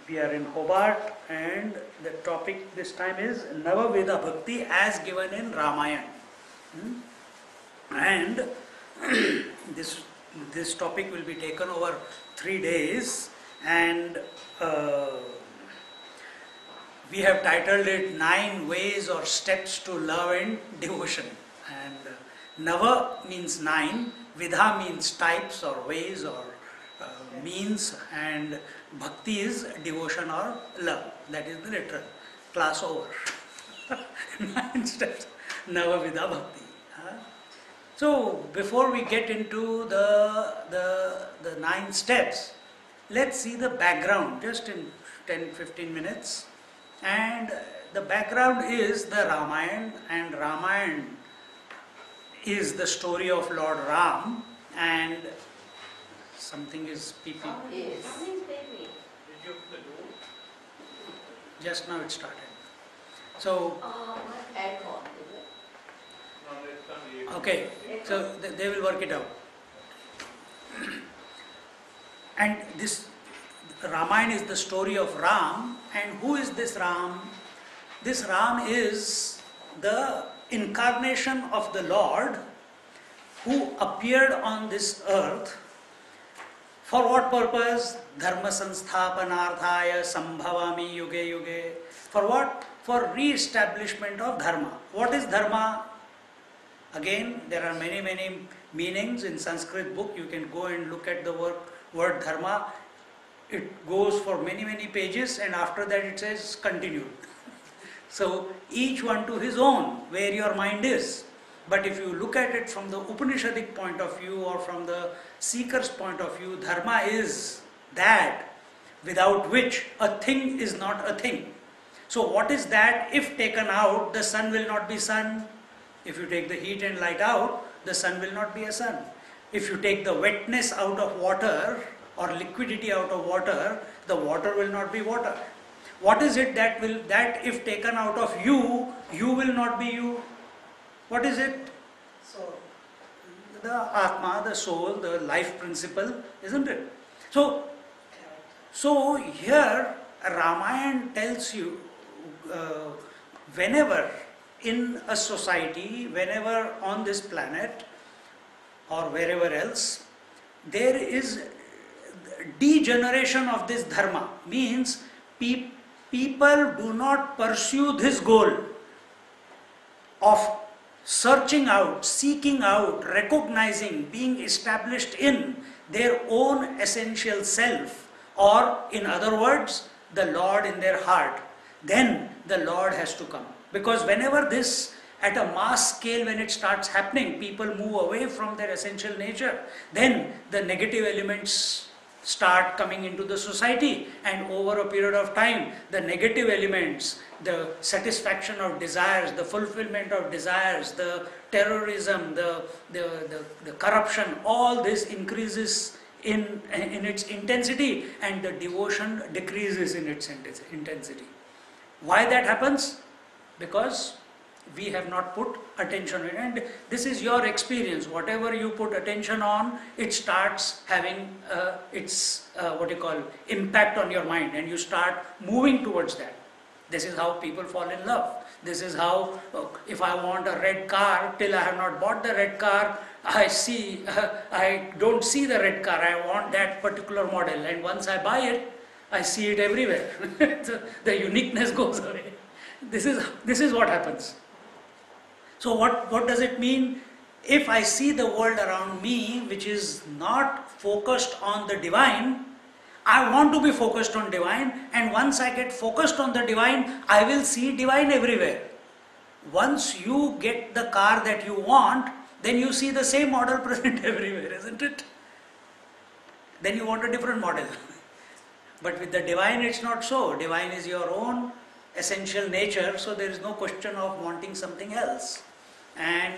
We are in Hobart, and the topic this time is Nava Vidha Bhakti as given in Ramayana. And this topic will be taken over 3 days, and we have titled it 9 Ways or Steps to Love and Devotion. And Nava means 9, Vidha means types or ways or means, and Bhakti is devotion or love. That is the literal. Class over. 9 steps. Nava Vidha Bhakti. So before we get into the 9 steps, let's see the background just in 10-15 minutes. And the background is the Ramayana, and Ramayana is the story of Lord Ram, and something is peeping. Yes. Just now it started. So, okay, so they will work it out. And this Ramayana is the story of Ram. And who is this Ram? This Ram is the incarnation of the Lord who appeared on this earth. For what purpose? Dharma sansthapanarthaya sambhavami yuge yuge. For what? For re-establishment of Dharma. What is Dharma? Again, there are many meanings in Sanskrit book. You can go and look at the word Dharma. It goes for many pages, and after that it says continued. So each one to his own, where your mind is. But if you look at it from the Upanishadic point of view or from the seeker's point of view, Dharma is that without which a thing is not a thing. So what is that? If taken out, the sun will not be sun. If you take the heat and light out, the sun will not be a sun. If you take the wetness out of water or liquidity out of water, the water will not be water. What is it that if taken out of you, you will not be you? What is it? Soul. The Atma, the soul, the life principle, isn't it? So here Ramayana tells you whenever in a society, whenever on this planet or wherever else, there is degeneration of this dharma, means people do not pursue this goal of searching out, seeking out, recognizing, being established in their own essential self, or in other words, the Lord in their heart. Then the Lord has to come. Because whenever this, at a mass scale, when it starts happening, people move away from their essential nature, then the negative elements start coming into the society, and over a period of time, the negative elements, the satisfaction of desires, the fulfillment of desires, the terrorism, the corruption, all this increases in its intensity, and the devotion decreases in its intensity. Why that happens? Because we have not put attention on it, and this is your experience. Whatever you put attention on, it starts having its impact on your mind, and you start moving towards that. This is how people fall in love. This is how, if I want a red car, till I have not bought the red car, I don't see the red car. I want that particular model, and once I buy it, I see it everywhere. The uniqueness goes away. This is what happens. So what does it mean? If I see the world around me which is not focused on the divine, I want to be focused on divine, and once I get focused on the divine, I will see divine everywhere. Once you get the car that you want, then you see the same model present everywhere, isn't it? Then you want a different model. But with the divine it's not so. Divine is your own essential nature, so there is no question of wanting something else. And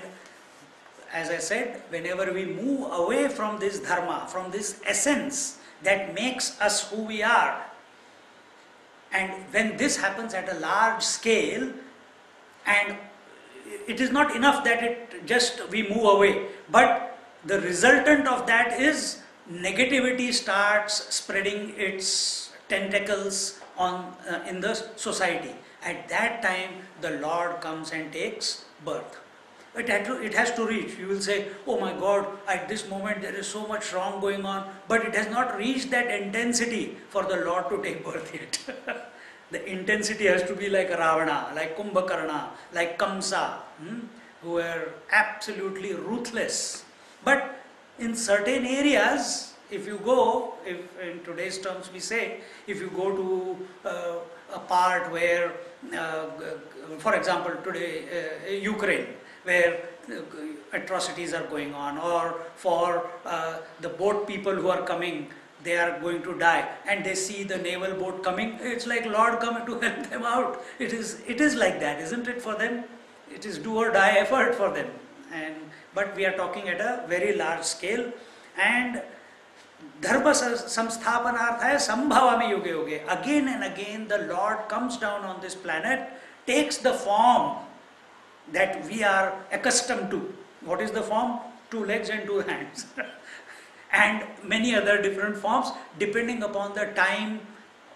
as I said, whenever we move away from this dharma, from this essence that makes us who we are, and when this happens at a large scale, and it is not enough that it just we move away, but the resultant of that is negativity starts spreading its tentacles on in the society. At that time, the Lord comes and takes birth. It has to reach. You will say, oh my God, at this moment there is so much wrong going on, but it has not reached that intensity for the Lord to take birth yet. The intensity has to be like Ravana, like Kumbhakarna, like Kamsa, who were absolutely ruthless. But in certain areas, if you go, if in today's terms we say, if you go to a part where, for example, today Ukraine, where atrocities are going on, or for the boat people who are coming, they are going to die, and they see the naval boat coming, it's like Lord coming to help them out. It is like that, isn't it, for them? It is do or die effort for them. But we are talking at a very large scale, and dharma samsthapanarthaya sambhavami yuge yuge. Again and again the Lord comes down on this planet, takes the form that we are accustomed to. What is the form? 2 legs and 2 hands. And many other different forms depending upon the time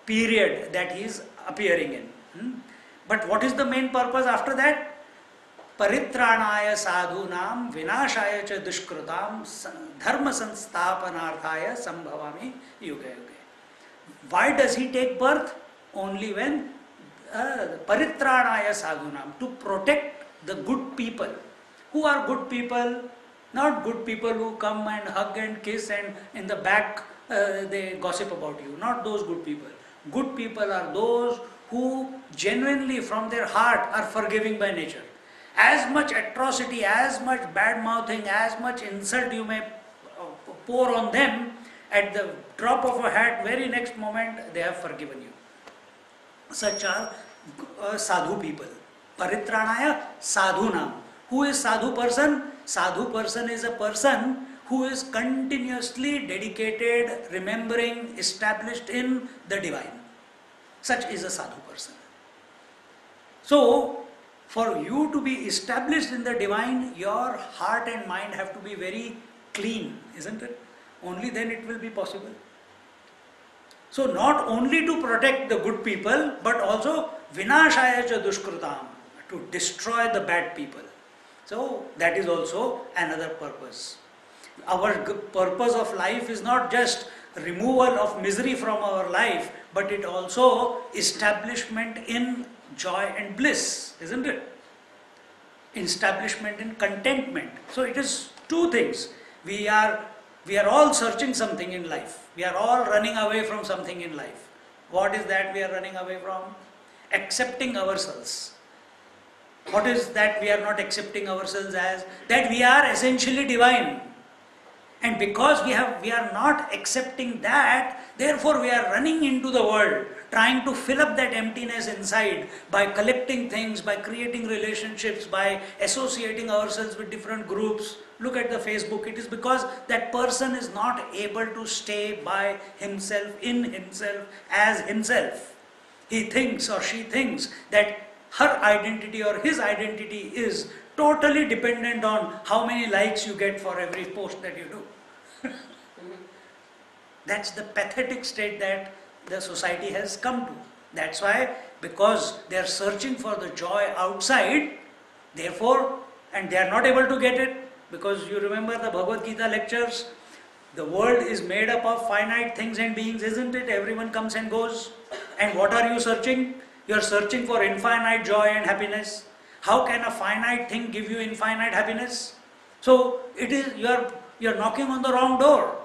period that he is appearing in. But what is the main purpose after that? Paritranaya sadhunam vinashaya cha dushkrutam dharma sansthapanarthaya sambhavami yuga yuga. Why does he take birth? Only when paritranaya sadhunam, to protect the good people. Who are good people? Not good people who come and hug and kiss and in the back they gossip about you. Not those good people. Good people are those who genuinely from their heart are forgiving by nature. As much atrocity, as much bad mouthing, as much insult you may pour on them, at the drop of a hat, very next moment they have forgiven you. Such are sadhu people. Paritranaya sadhunam. Who is sadhu person? Sadhu person is a person who is continuously dedicated, remembering, established in the divine. Such is a sadhu person. So, for you to be established in the divine, your heart and mind have to be very clean, isn't it? Only then it will be possible. So, not only to protect the good people, but also vinashaya cha dushkrutam, to destroy the bad people. So, that is also another purpose. Our purpose of life is not just removal of misery from our life, but it also establishment in joy and bliss, isn't it? Establishment in contentment. So it is 2 things. We are all searching something in life. We are all running away from something in life. What is that we are running away from? Accepting ourselves. What is that we are not accepting ourselves as? That we are essentially divine. And because we are not accepting that, therefore we are running into the world, trying to fill up that emptiness inside by collecting things, by creating relationships, by associating ourselves with different groups. Look at the Facebook. It is because that person is not able to stay by himself, in himself, as himself. He thinks or she thinks that her identity or his identity is totally dependent on how many likes you get for every post that you do. That's the pathetic state that the society has come to. That's why because they are searching for the joy outside, therefore, and they are not able to get it, because you remember the Bhagavad Gita lectures, the world is made up of finite things and beings, isn't it? Everyone comes and goes. And what are you searching? You are searching for infinite joy and happiness. How can a finite thing give you infinite happiness? So it is you are knocking on the wrong door.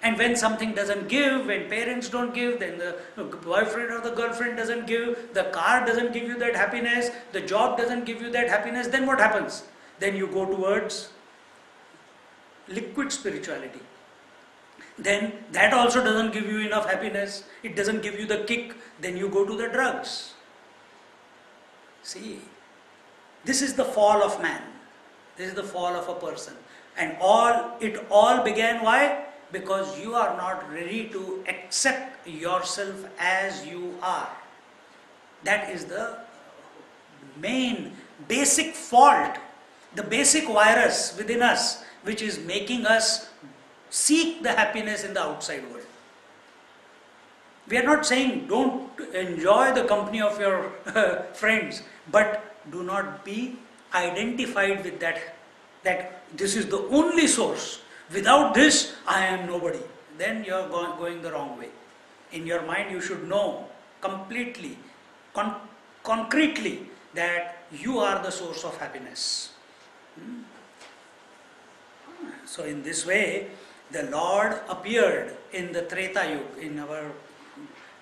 And when something doesn't give, when parents don't give, then the boyfriend or the girlfriend doesn't give, the car doesn't give you that happiness, the job doesn't give you that happiness, then what happens? Then you go towards liquid spirituality. Then that also doesn't give you enough happiness, it doesn't give you the kick, then you go to the drugs. See, this is the fall of man. This is the fall of a person. And it all began, why? Because you are not ready to accept yourself as you are. That is the main, basic fault, the basic virus within us, which is making us seek the happiness in the outside world. We are not saying don't enjoy the company of your friends, but do not be identified with that this is the only source. Without this, I am nobody. Then you are going the wrong way. In your mind, you should know completely, concretely, that you are the source of happiness. So in this way, the Lord appeared in the Treta Yuga. In our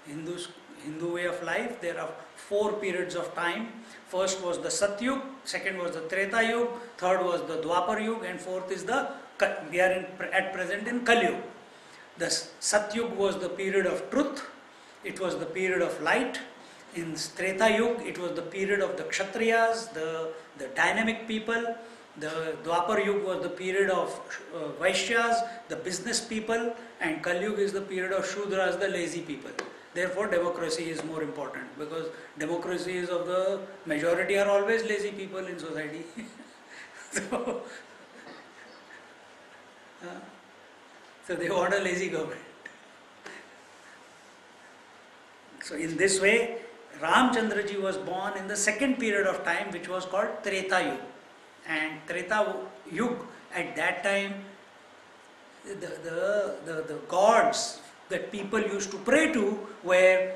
Hindu way of life, there are 4 periods of time. First was the Satyug, second was the Treta Yuga, third was the Dwapar Yuga, and fourth is we are at present in Kali Yuga. The Satyug was the period of truth, it was the period of light. In Treta Yuga, it was the period of the Kshatriyas, the dynamic people. The Dwapar Yuga was the period of Vaishyas, the business people, and Kali Yuga is the period of Shudras, the lazy people. Therefore, democracy is more important, because democracy is of the majority are always lazy people in society. So they want a lazy government. So in this way, Ramchandraji was born in the second period of time, which was called Treta Yuga. And Treta Yuga, at that time, the gods that people used to pray to were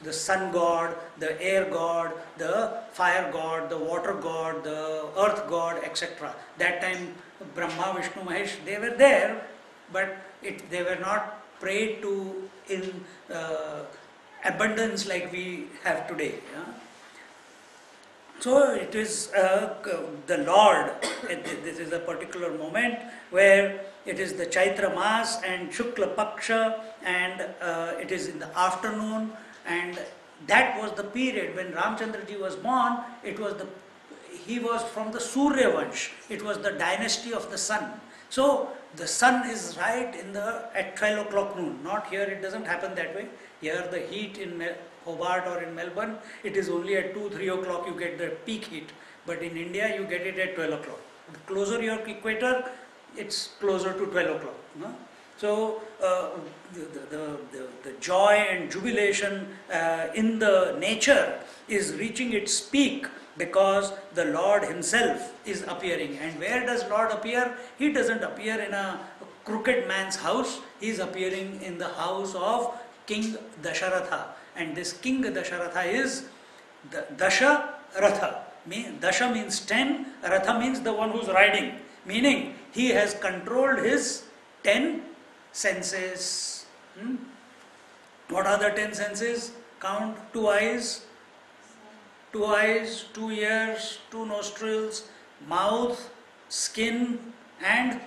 the sun god, the air god, the fire god, the water god, the earth god, etc. That time Brahma, Vishnu, Mahesh, they were there, but they were not prayed to in abundance like we have today. Yeah? So it is the Lord, this is a particular moment where it is the Chaitra Mas and Shukla Paksha, and it is in the afternoon, and that was the period when Ramchandraji was born. He was from the Surya Vansh, it was the dynasty of the sun. So the sun is right at 12 o'clock noon, not here, it doesn't happen that way. Here the heat in Hobart or in Melbourne, it is only at 2-3 o'clock you get the peak heat, but in India you get it at 12 o'clock. The closer your equator, it's closer to 12 o'clock. No? So the joy and jubilation in the nature is reaching its peak because the Lord himself is appearing. And where does Lord appear? He doesn't appear in a crooked man's house, he is appearing in the house of King Dasharatha. And this King Dasharatha is the Dasha Ratha. Dasha means 10, Ratha means the one who's riding. Meaning he has controlled his 10 senses. What are the 10 senses? Count: 2 eyes, 2 ears, 2 nostrils, mouth, skin, and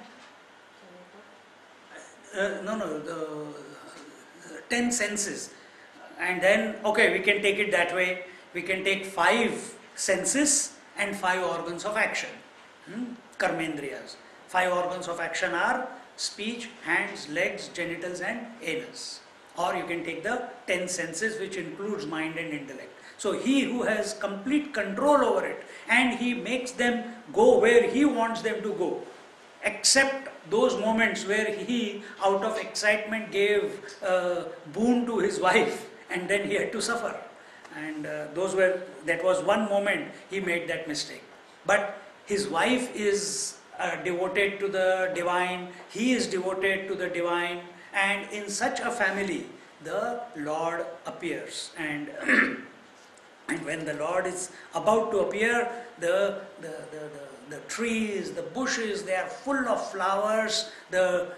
10 senses. And then, okay, we can take it that way. We can take 5 senses and 5 organs of action. Karmendriyas. 5 organs of action are speech, hands, legs, genitals, and anus. Or you can take the 10 senses, which includes mind and intellect. So he who has complete control over it, and he makes them go where he wants them to go, except those moments where he, out of excitement, gave boon to his wife, and then he had to suffer. And that was one moment he made that mistake. But his wife is devoted to the divine, he is devoted to the divine, and in such a family, the Lord appears. And and when the Lord is about to appear, the trees, the bushes, they are full of flowers, the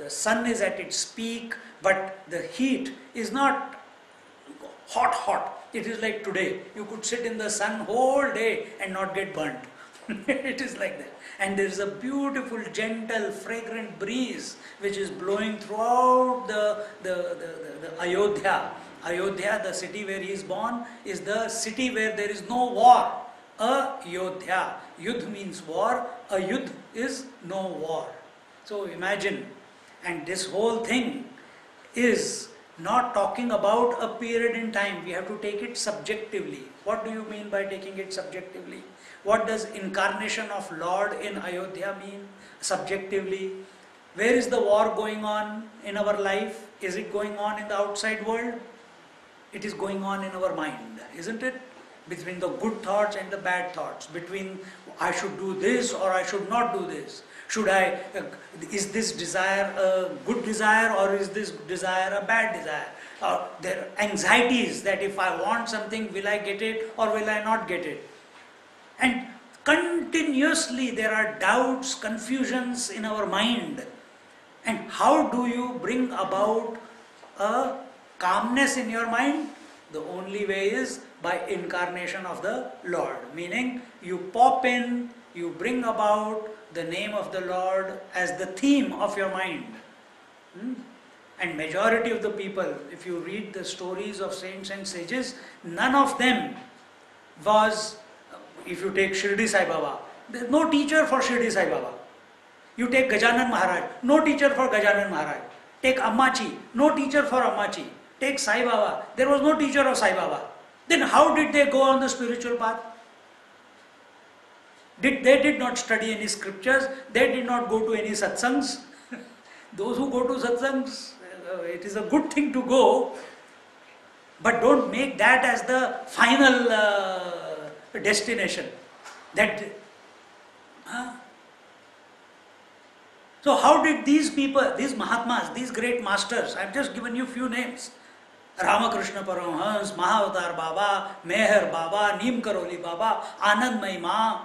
sun is at its peak, but the heat is not hot. It is like today. You could sit in the sun whole day and not get burnt. It is like that. And there is a beautiful, gentle, fragrant breeze which is blowing throughout the Ayodhya. Ayodhya, the city where he is born, is the city where there is no war. Ayodhya. Yudh means war. Ayudh is no war. So imagine, and this whole thing is not talking about a period in time. We have to take it subjectively. What do you mean by taking it subjectively? What does incarnation of Lord in Ayodhya mean subjectively? Where is the war going on in our life? Is it going on in the outside world? It is going on in our mind, isn't it? Between the good thoughts and the bad thoughts, between I should do this or I should not do this. Is this desire a good desire or is this desire a bad desire? There are anxieties that if I want something, will I get it or will I not get it? And continuously there are doubts, confusions in our mind. And how do you bring about a calmness in your mind? The only way is by incarnation of the Lord. Meaning you pop in, you bring about the name of the Lord as the theme of your mind. And majority of the people, if you read the stories of saints and sages, none of them was, if you take Shirdi Sai Baba, there is no teacher for Shirdi Sai Baba. You take Gajanan Maharaj, no teacher for Gajanan Maharaj. Take Ammachi, no teacher for Ammachi. Take Sai Baba, there was no teacher of Sai Baba. Then how did they go on the spiritual path? They did not study any scriptures, they did not go to any satsangs. Those who go to satsangs, it is a good thing to go, but don't make that as the final destination. So how did these people, these Mahatmas, these great masters, I have just given you few names, Ramakrishna Paramahans, Mahavatar Baba, Meher Baba, Neem Karoli Baba, Anand Mahima.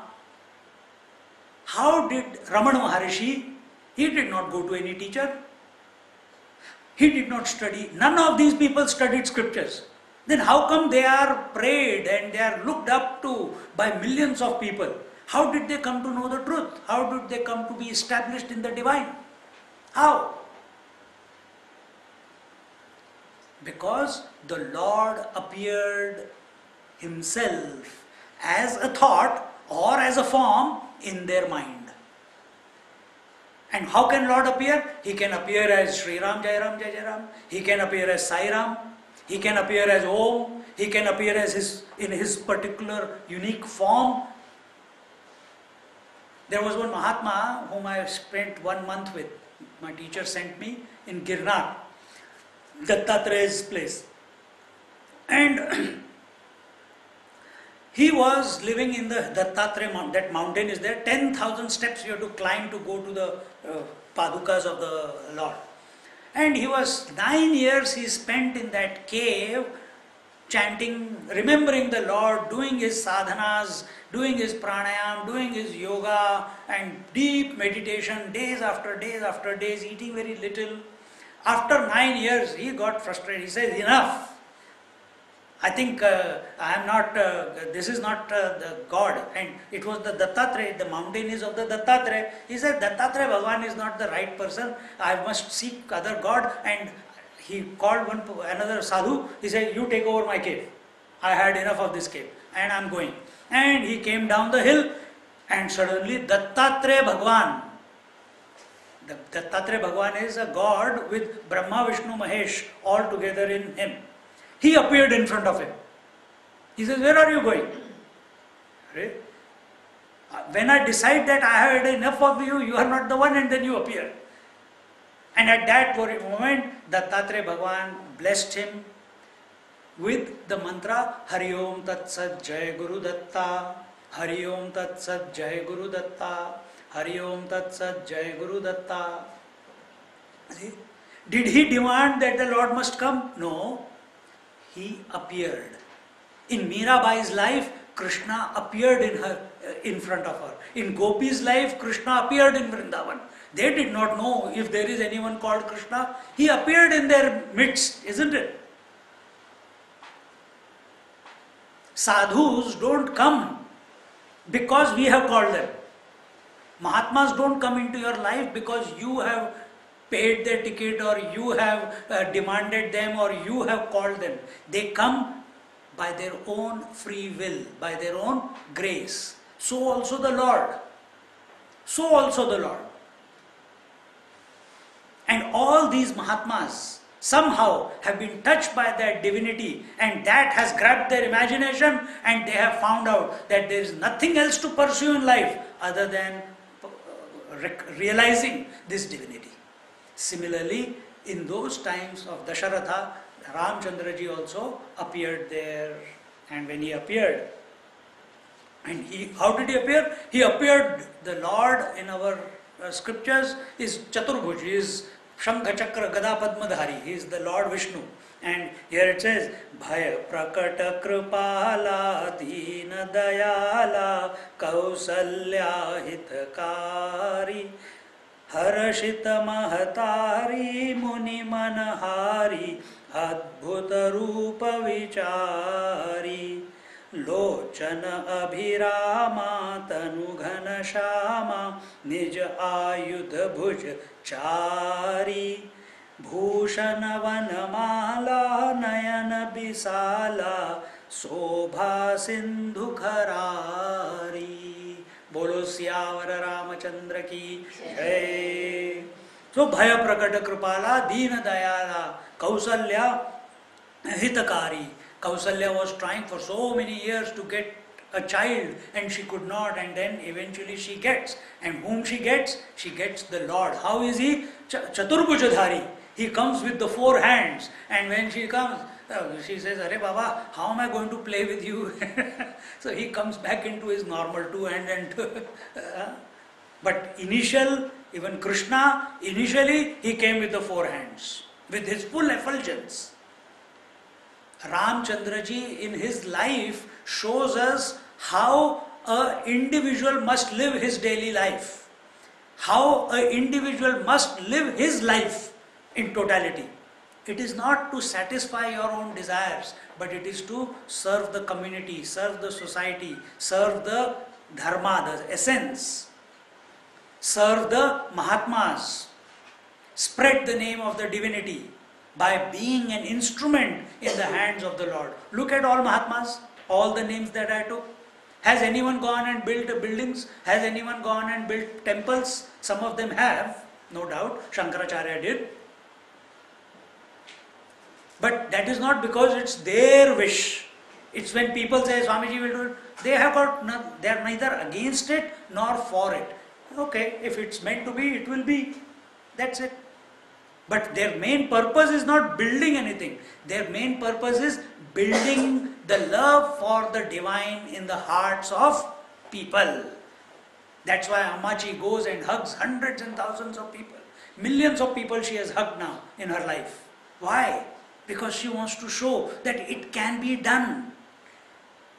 How did Ramana Maharishi? He did not go to any teacher. He did not study. None of these people studied scriptures. Then how come they are prayed and they are looked up to by millions of people? How did they come to know the truth? How did they come to be established in the divine? How? Because the Lord appeared himself as a thought or as a form in their mind. And how can Lord appear? He can appear as Sri Ram, Jai Ram, Jai Jai Ram. He can appear as Sai Ram. He can appear as Om. He can appear as in his particular unique form. There was one Mahatma whom I spent 1 month with. My teacher sent me in Girnar, Dattatraya's place. And he was living in the Dattatreya mountain. That mountain is there. 10,000 steps you have to climb to go to the Padukas of the Lord. And he was 9 years he spent in that cave, chanting, remembering the Lord, doing his sadhanas, doing his pranayam, doing his yoga and deep meditation, days after days after days, eating very little. After 9 years, he got frustrated. He said, enough. I think I am not, this is not the God. And it was the Dattatreya, the mountain is of the Dattatreya. He said, Dattatreya Bhagavan is not the right person. I must seek other God. And he called another sadhu. He said, you take over my cave. I had enough of this cave and I am going. And he came down the hill and suddenly Dattatreya Bhagavan. The Dattatreya Bhagavan is a God with Brahma, Vishnu, Mahesh all together in him. He appeared in front of him. He says, where are you going? When I decide that I have had enough of you, you are not the one, and then you appear. And at that very moment, Dattatreya Bhagavan blessed him with the mantra Hari Om Tat Sat Jai Guru Datta, Hari Om Tat Sat Jai Guru Datta, Hari Om Tat Sat Jai Guru Datta. See? Did he demand that the Lord must come? No. He appeared. In Mirabai's life, Krishna appeared in front of her. In Gopi's life, Krishna appeared in Vrindavan. They did not know if there is anyone called Krishna. He appeared in their midst, isn't it? Sadhus don't come because we have called them. Mahatmas don't come into your life because you have paid their ticket or you have demanded them or you have called them. They come by their own free will, by their own grace. So also the Lord. So also the Lord. And all these Mahatmas somehow have been touched by that divinity, and that has grabbed their imagination, and they have found out that there is nothing else to pursue in life other than realizing this divinity. Similarly, in those times of Dasharatha, Ramchandraji also appeared there, and when he appeared, and how did he appear? He appeared, the Lord in our scriptures is Chaturbhuj, he is Shankha Chakra Gada Padmadhari, he is the Lord Vishnu. And here it says, Bhaya Prakata Kripala Dina Dayala Kausalya Hitakari Harashita Mahatari Muni Manahari Adbhuta Rupa Vichari Lochana Abhirama Tanu Ghana Shama Nij Ayudha Bhuj Chari Bhushana Vanamala Nayana Bisala Sobha Sindhu Kharari. Bolo Siyavara Ramachandra ki Jai. So Bhaya Prakata Kripala Dina Dayala Kausalya Hitakari. Kausalya was trying for so many years to get a child and she could not, and then eventually she gets. And whom she gets? She gets the Lord. How is he? Chaturbhujadhari. He comes with the four hands, and when she comes, she says, Arey Baba, how am I going to play with you? So he comes back into his normal two hand and but even Krishna, initially he came with the four hands, with his full effulgence. Ramchandraji in his life shows us how an individual must live his daily life, how an individual must live his life in totality. It is not to satisfy your own desires, but it is to serve the community, serve the society, serve the dharma, the essence, serve the Mahatmas, spread the name of the divinity by being an instrument in the hands of the Lord. Look at all Mahatmas, all the names that I took. Has anyone gone and built buildings? Has anyone gone and built temples? Some of them have, no doubt. Shankaracharya did. But that is not because it's their wish. It's when people say Swamiji will do it, they are neither against it nor for it. Okay, if it's meant to be, it will be. That's it. But their main purpose is not building anything. Their main purpose is building the love for the divine in the hearts of people. That's why Ammachi goes and hugs hundreds and thousands of people. Millions of people she has hugged now in her life. Why? Because she wants to show that it can be done.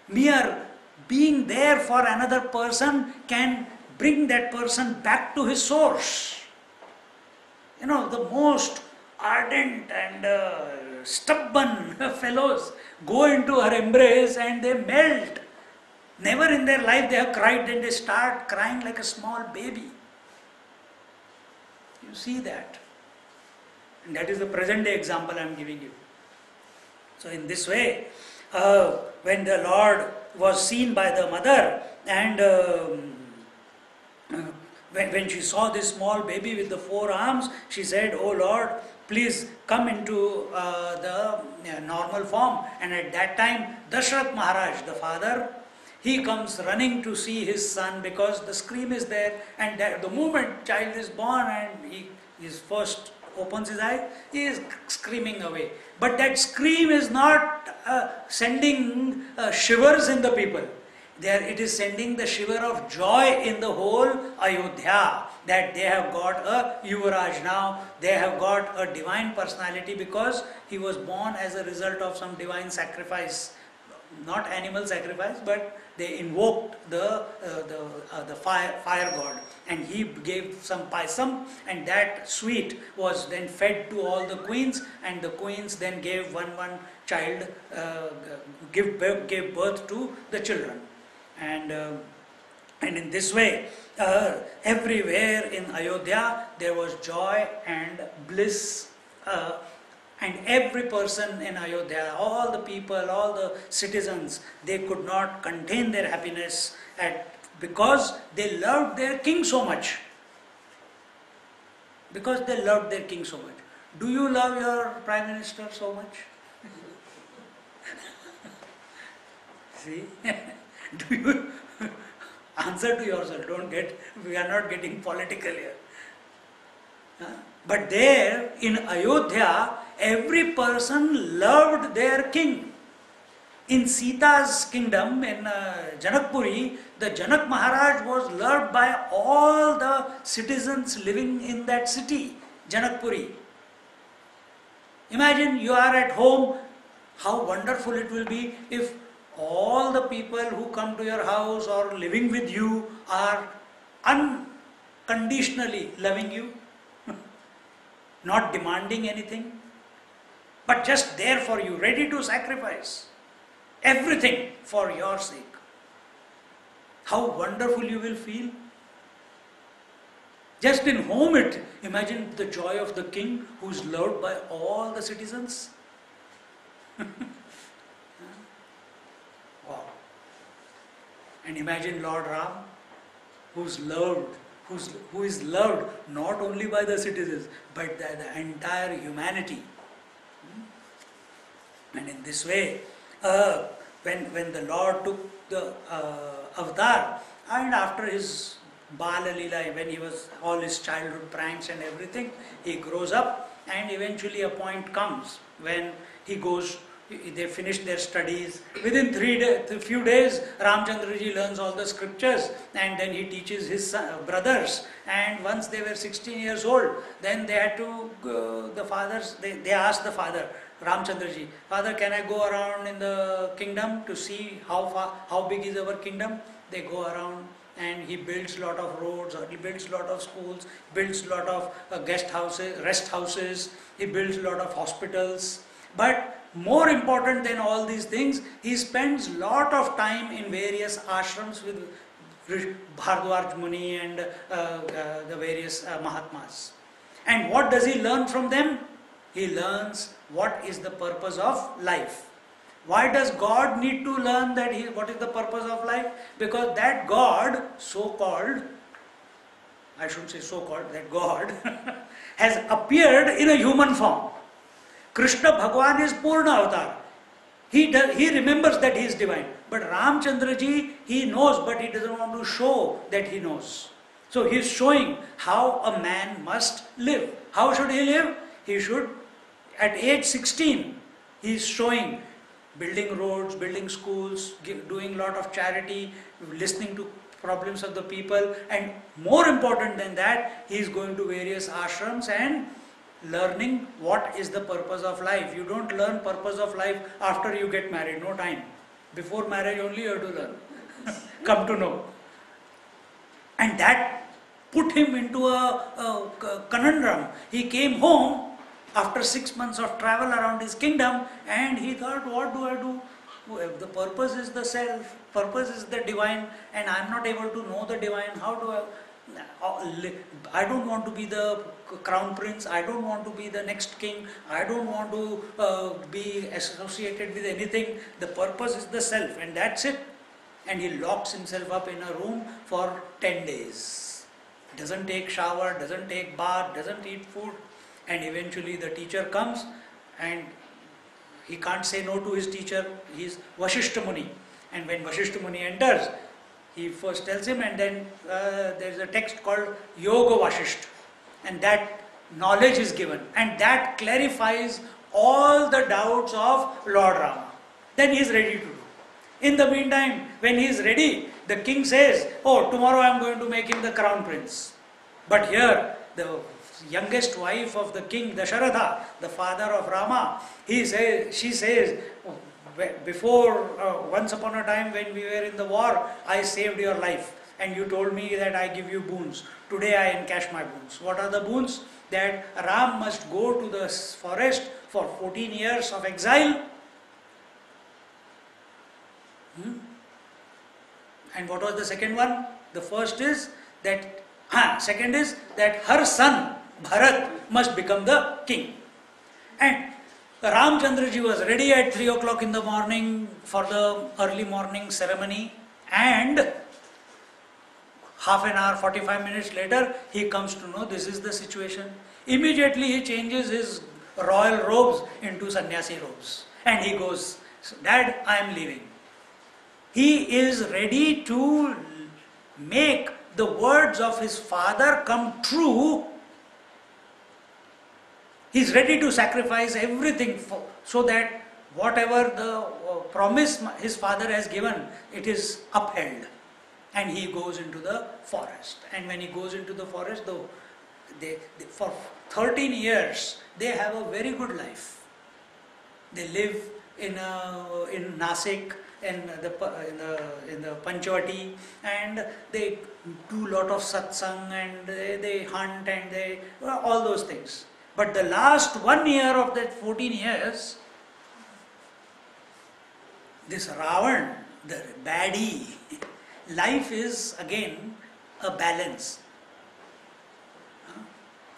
Mere being there for another person can bring that person back to his source. You know, the most ardent and stubborn fellows go into her embrace and they melt. Never in their life they have cried, then they start crying like a small baby. You see that. And that is the present day example I am giving you. So in this way, when the Lord was seen by the mother and when she saw this small baby with the four arms, she said, "Oh Lord, please come into the normal form." And at that time, Dashrath Maharaj, the father, he comes running to see his son because the scream is there, and the moment child is born and his first opens his eyes, he is screaming away. But that scream is not sending shivers in the people. There it is sending the shiver of joy in the whole Ayodhya, that they have got a Yuvraj now, they have got a divine personality because he was born as a result of some divine sacrifice. Not animal sacrifice, but they invoked the fire god, and he gave some paisam, and that sweet was then fed to all the queens, and the queens then gave one child, gave birth to the children, and in this way, everywhere in Ayodhya there was joy and bliss. And every person in Ayodhya, all the people, all the citizens, they could not contain their happiness because they loved their king so much. Because they loved their king so much. Do you love your Prime Minister so much? See? Do you? Answer to yourself. We are not getting political here. But there in Ayodhya, every person loved their king. In Sita's kingdom, in Janakpuri, the Janak Maharaj was loved by all the citizens living in that city, Janakpuri. Imagine you are at home, how wonderful it will be if all the people who come to your house or living with you are unconditionally loving you. Not demanding anything, but just there for you, ready to sacrifice everything for your sake. How wonderful you will feel. Just in home imagine the joy of the king who is loved by all the citizens. Wow. And imagine Lord Ram, who is loved not only by the citizens, but the entire humanity. And in this way, when the Lord took the avatar, and after his Bala Leela, when he was all his childhood pranks and everything, he grows up, and eventually a point comes when he goes. They finish their studies. Within few days, Ramchandraji learns all the scriptures, and then he teaches his brothers. And once they were 16 years old, then they had to, the fathers, they asked the father, Ramchandraji, Father, can I go around in the kingdom to see how big is our kingdom? They go around, and he builds a lot of roads, he builds a lot of schools, builds a lot of guest houses, rest houses, he builds a lot of hospitals. But more important than all these things, he spends lot of time in various ashrams with Bhardwaj Muni and the various Mahatmas. And what does he learn from them? He learns what is the purpose of life. Why does God need to learn what is the purpose of life? Because that God, so-called, I shouldn't say so-called, that God has appeared in a human form. Krishna Bhagwan is Purna Avatar. He remembers that he is divine. But Ramchandraji, he knows, but he doesn't want to show that he knows. So he is showing how a man must live. How should he live? He should, at age 16, he is showing building roads, building schools, doing a lot of charity, listening to problems of the people, and more important than that, he is going to various ashrams and learning what is the purpose of life. You don't learn purpose of life after you get married, no time. Before marriage only you have to learn, come to know. And that put him into a conundrum. He came home after 6 months of travel around his kingdom, and he thought, what do I do? If the purpose is the self, purpose is the divine, and I am not able to know the divine, how do I don't want to be the crown prince, I don't want to be the next king, I don't want to be associated with anything. The purpose is the self, and that's it. And he locks himself up in a room for 10 days. Doesn't take shower, doesn't take bath, doesn't eat food. And eventually the teacher comes, and he can't say no to his teacher. He is Vashishta Muni. And when Vashishta Muni enters, he first tells him, and then there is a text called Yoga Vashishta. And that knowledge is given, and that clarifies all the doubts of Lord Rama. Then he is ready to do. In the meantime, when he is ready, the king says, oh, tomorrow I am going to make him the crown prince. But here, the youngest wife of the king, Dasharatha, the father of Rama, she says, before, once upon a time when we were in the war, I saved your life and you told me that I give you boons. Today I encash my boons. What are the boons? That Ram must go to the forest for 14 years of exile. And what was the second one? The first is that, second is that her son Bharat must become the king. And Ramchandraji was ready at 3 o'clock in the morning for the early morning ceremony, and half an hour, 45 minutes later, he comes to know this is the situation. Immediately he changes his royal robes into sannyasi robes and he goes, Dad, I am leaving. He is ready to make the words of his father come true. He is ready to sacrifice everything so that whatever the promise his father has given, it is upheld. And he goes into the forest. And when he goes into the forest, for 13 years, they have a very good life. They live in Nasik, in the Panchavati, and they do lot of satsang, and they hunt, and they all those things. But the last 1 year of that 14 years, this Ravan, the baddie, life is again a balance.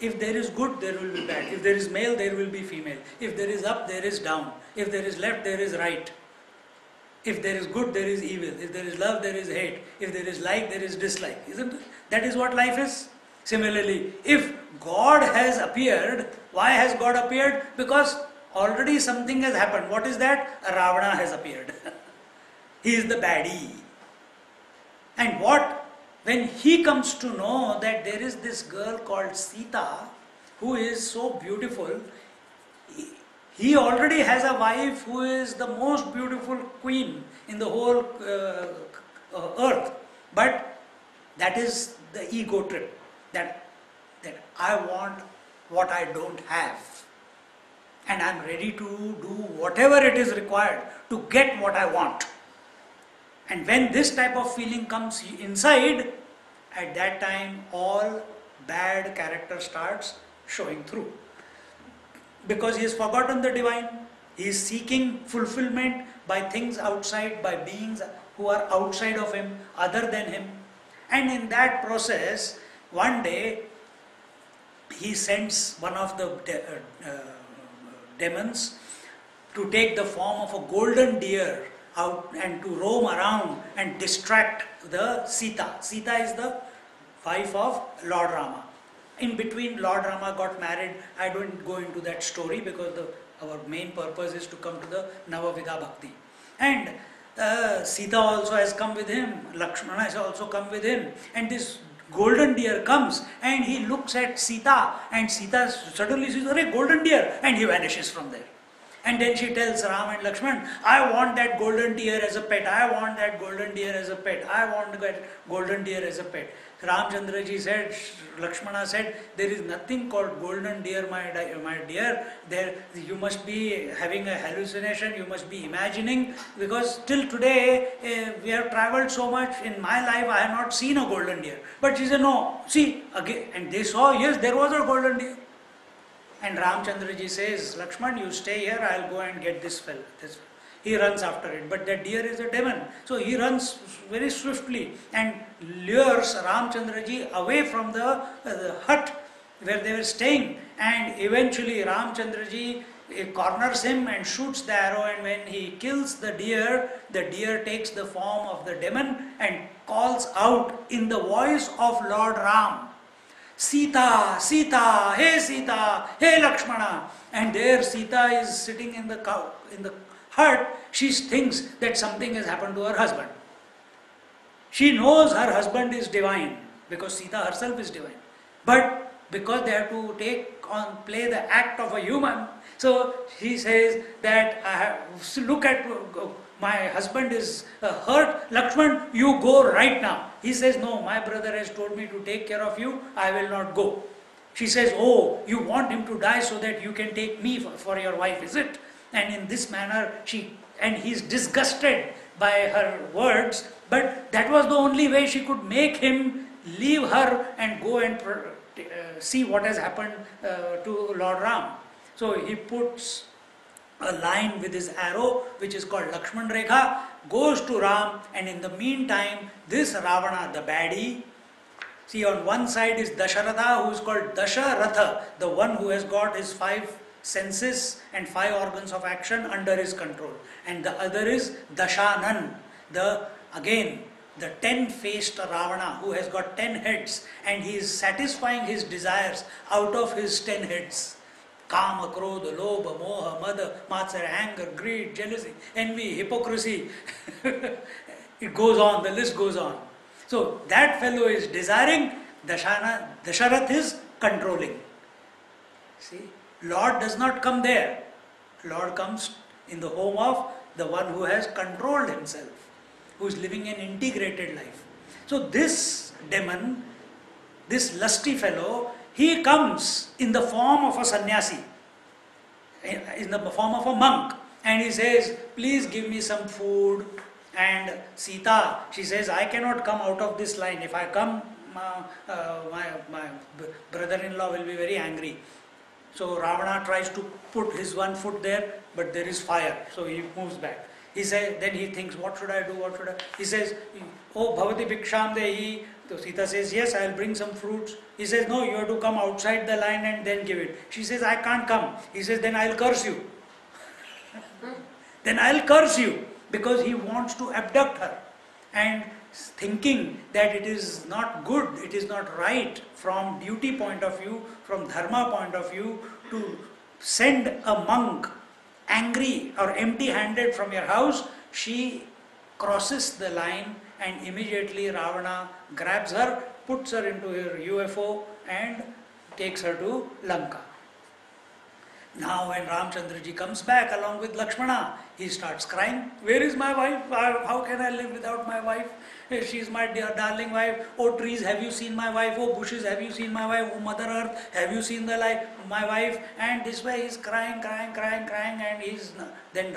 If there is good, there will be bad. If there is male, there will be female. If there is up, there is down. If there is left, there is right. If there is good, there is evil. If there is love, there is hate. If there is like, there is dislike. Isn't it? That is what life is. Similarly, if God has appeared, why has God appeared? Because already something has happened. What is that? Ravana has appeared. He is the baddie. And when he comes to know that there is this girl called Sita, who is so beautiful, he already has a wife who is the most beautiful queen in the whole earth. But that is the ego trip. That I want what I don't have. And I am ready to do whatever it is required to get what I want. And when this type of feeling comes inside, at that time all bad character starts showing through. Because he has forgotten the divine. He is seeking fulfillment by things outside, by beings who are outside of him, other than him. And in that process, one day, he sends one of the demons to take the form of a golden deer out and to roam around and distract the Sita. Sita is the wife of Lord Rama. In between, Lord Rama got married. I don't go into that story because our main purpose is to come to the Nava Vidha Bhakti. And Sita also has come with him. Lakshmana has also come with him. And this golden deer comes and he looks at Sita, and Sita suddenly says, "Arey, golden deer," and he vanishes from there. And then she tells Ram and Lakshman, "I want that golden deer as a pet. I want that golden deer as a pet. I want that golden deer as a pet." Ramchandraji said, Lakshmana said, "There is nothing called golden deer, my dear. There, you must be having a hallucination, you must be imagining, because till today we have travelled so much. In my life I have not seen a golden deer." But she said, "No, see, again." And they saw, yes, there was a golden deer. And Ramchandraji says, "Lakshman, you stay here, I will go and get this fellow." He runs after it, but that deer is a demon. So he runs very swiftly and lures Ramchandraji away from the hut where they were staying. And eventually Ramchandraji corners him and shoots the arrow, and when he kills the deer takes the form of the demon and calls out in the voice of Lord Ram, "Sita, Sita, hey Sita, hey Lakshmana." And there Sita is sitting in the hut. She thinks that something has happened to her husband. She knows her husband is divine because Sita herself is divine. But because they have to play the act of a human. So he says that look at my husband is hurt. Lakshman, you go right now. He says, no, my brother has told me to take care of you. I will not go. She says, oh, you want him to die so that you can take me for your wife, is it? And in this manner, he's disgusted by her words, but that was the only way she could make him leave her and go and see what has happened to Lord Ram. So he puts a line with his arrow, which is called Lakshman Rekha, goes to Ram, and in the meantime, this Ravana, the baddie, see, on one side is Dasharatha, who is called Dasharatha, the one who has got his 5 senses and 5 organs of action under his control. And the other is Dashanan, the 10-faced Ravana, who has got 10 heads, and he is satisfying his desires out of his 10 heads. Kama, Krodha, Lobha, Moha, Mada, Matsara, anger, greed, jealousy, envy, hypocrisy. It goes on, the list goes on. So that fellow is desiring, Dasharath is controlling. See, Lord does not come there. Lord comes in the home of the one who has controlled himself, who is living an integrated life. So this demon, this lusty fellow, he comes in the form of a sannyasi, in the form of a monk, and he says, please give me some food. And Sita, she says, I cannot come out of this line. If I come, my brother-in-law will be very angry. So Ravana tries to put his one foot there, but there is fire. So he moves back. Then he thinks, what should I do? What should I? He says, oh, Bhavati Bhiksham Dehi. So Sita says, yes, I will bring some fruits. He says, no, you have to come outside the line and then give it. She says, I can't come. He says, then I will curse you. Then I will curse you. Because he wants to abduct her, and thinking that it is not good, it is not right from duty point of view, from dharma point of view, to send a monk angry or empty-handed from your house. She crosses the line, and immediately Ravana grabs her, puts her into her UFO and takes her to Lanka. Now when Ramchandraji comes back along with Lakshmana, he starts crying, where is my wife? How can I live without my wife? She is my dear darling wife. Oh trees, have you seen my wife? Oh bushes, have you seen my wife? Oh Mother Earth, have you seen my wife? And this way he is crying, and then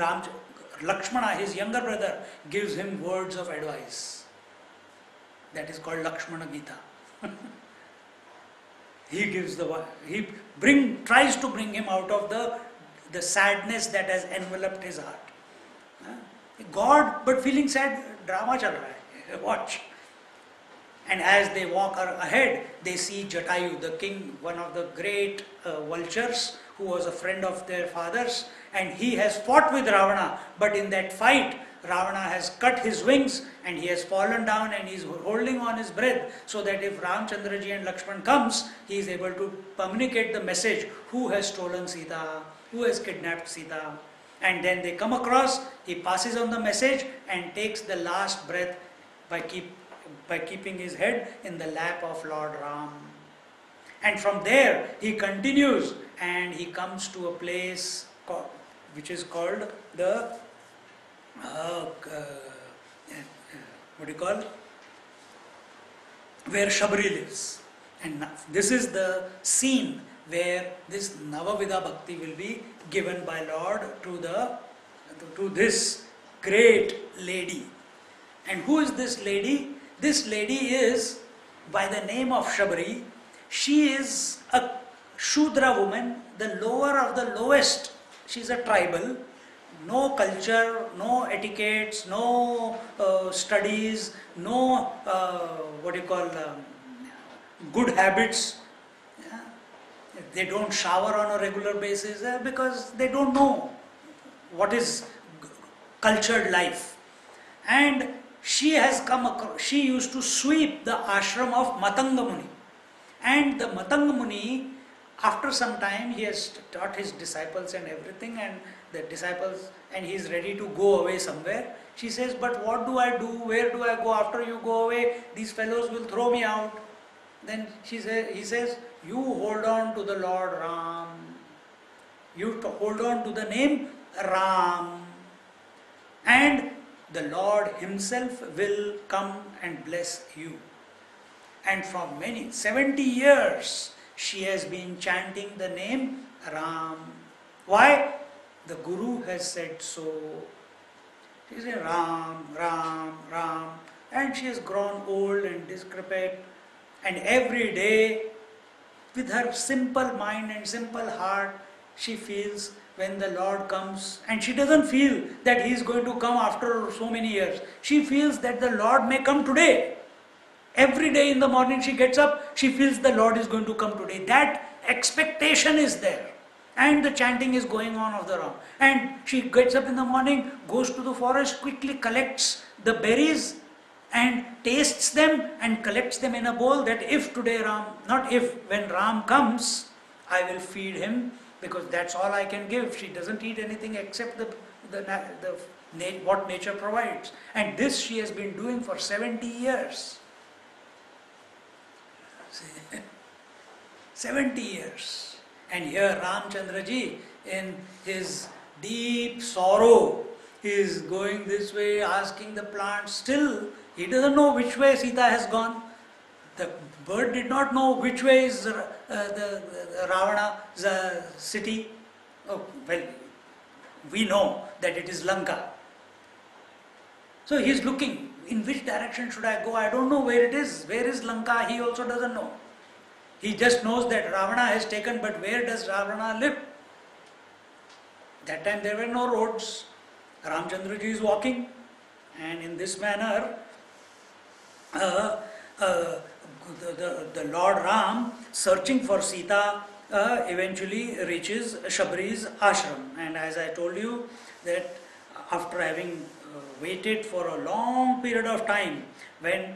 Lakshmana, his younger brother, gives him words of advice. That is called Lakshmana Gita. He tries to bring him out of the sadness that has enveloped his heart. God, but feeling sad, drama chal raha hai. Watch. And as they walk ahead, they see Jatayu, the king, one of the great vultures, who was a friend of their fathers, and he has fought with Ravana, but in that fight, Ravana has cut his wings and he has fallen down and he is holding on his breath, so that if Ramchandraji and Lakshman comes, he is able to communicate the message, who has stolen Sita, who has kidnapped Sita. And then they come across, he passes on the message and takes the last breath by keeping his head in the lap of Lord Ram. And from there he continues and he comes to a place which is called the where Shabri lives. And this is the scene where this Nava Vidha Bhakti will be given by Lord to this great lady. And who is this lady? This lady is by the name of Shabri. She is a Shudra woman, the lower of the lowest. She is a tribal. No culture, no etiquettes, no studies, no good habits. Yeah? They don't shower on a regular basis because they don't know what is cultured life. And she has come across, she used to sweep the ashram of Matanga Muni. And the Matanga Muni, after some time, he has taught his disciples and everything, and the disciples, and he is ready to go away somewhere. She says, but what do I do? Where do I go after you go away? These fellows will throw me out. Then he says, you hold on to the Lord Ram. You hold on to the name Ram. And the Lord himself will come and bless you. And from 70 years, she has been chanting the name Ram. Why? The Guru has said so. She is saying Ram, Ram, Ram. And she has grown old and decrepit. And every day, with her simple mind and simple heart, she feels when the Lord comes, and she doesn't feel that He is going to come after so many years. She feels that the Lord may come today. Every day in the morning she gets up, she feels the Lord is going to come today. That expectation is there. And the chanting is going on of the Ram. And she gets up in the morning, goes to the forest, quickly collects the berries and tastes them and collects them in a bowl, that if today Ram, not if, when Ram comes, I will feed him, because that's all I can give. She doesn't eat anything except what nature provides. And this she has been doing for 70 years. 70 years. And here Ramchandra ji, in his deep sorrow, is going this way, asking the plants. Still, he doesn't know which way Sita has gone. The bird did not know which way is the Ravana's city. Oh, well, we know that it is Lanka. So he is looking, in which direction should I go? I don't know where it is. Where is Lanka? He also doesn't know. He just knows that Ravana has taken, but where does Ravana live? That time there were no roads. Ramchandra ji is walking, and in this manner, the Lord Ram, searching for Sita, eventually reaches Shabri's ashram. And as I told you, that after having waited for a long period of time, when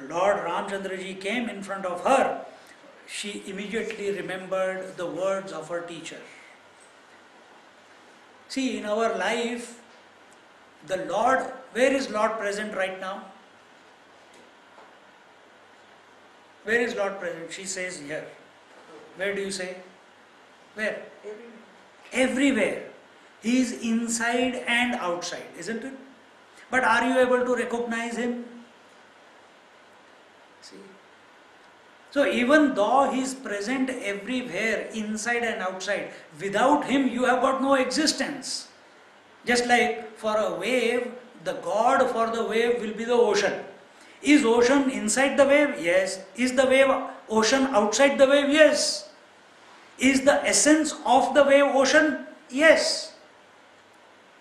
Lord Ramchandra ji came in front of her, she immediately remembered the words of her teacher. See, in our life, the Lord, where is Lord present right now? Where is Lord present? She says here. Where do you say? Where? Everywhere. He is inside and outside, isn't it? But are you able to recognize Him? See? So even though He is present everywhere, inside and outside, without Him you have got no existence. Just like for a wave, the God for the wave will be the ocean. Is ocean inside the wave? Yes. Is the wave ocean outside the wave? Yes. Is the essence of the wave ocean? Yes.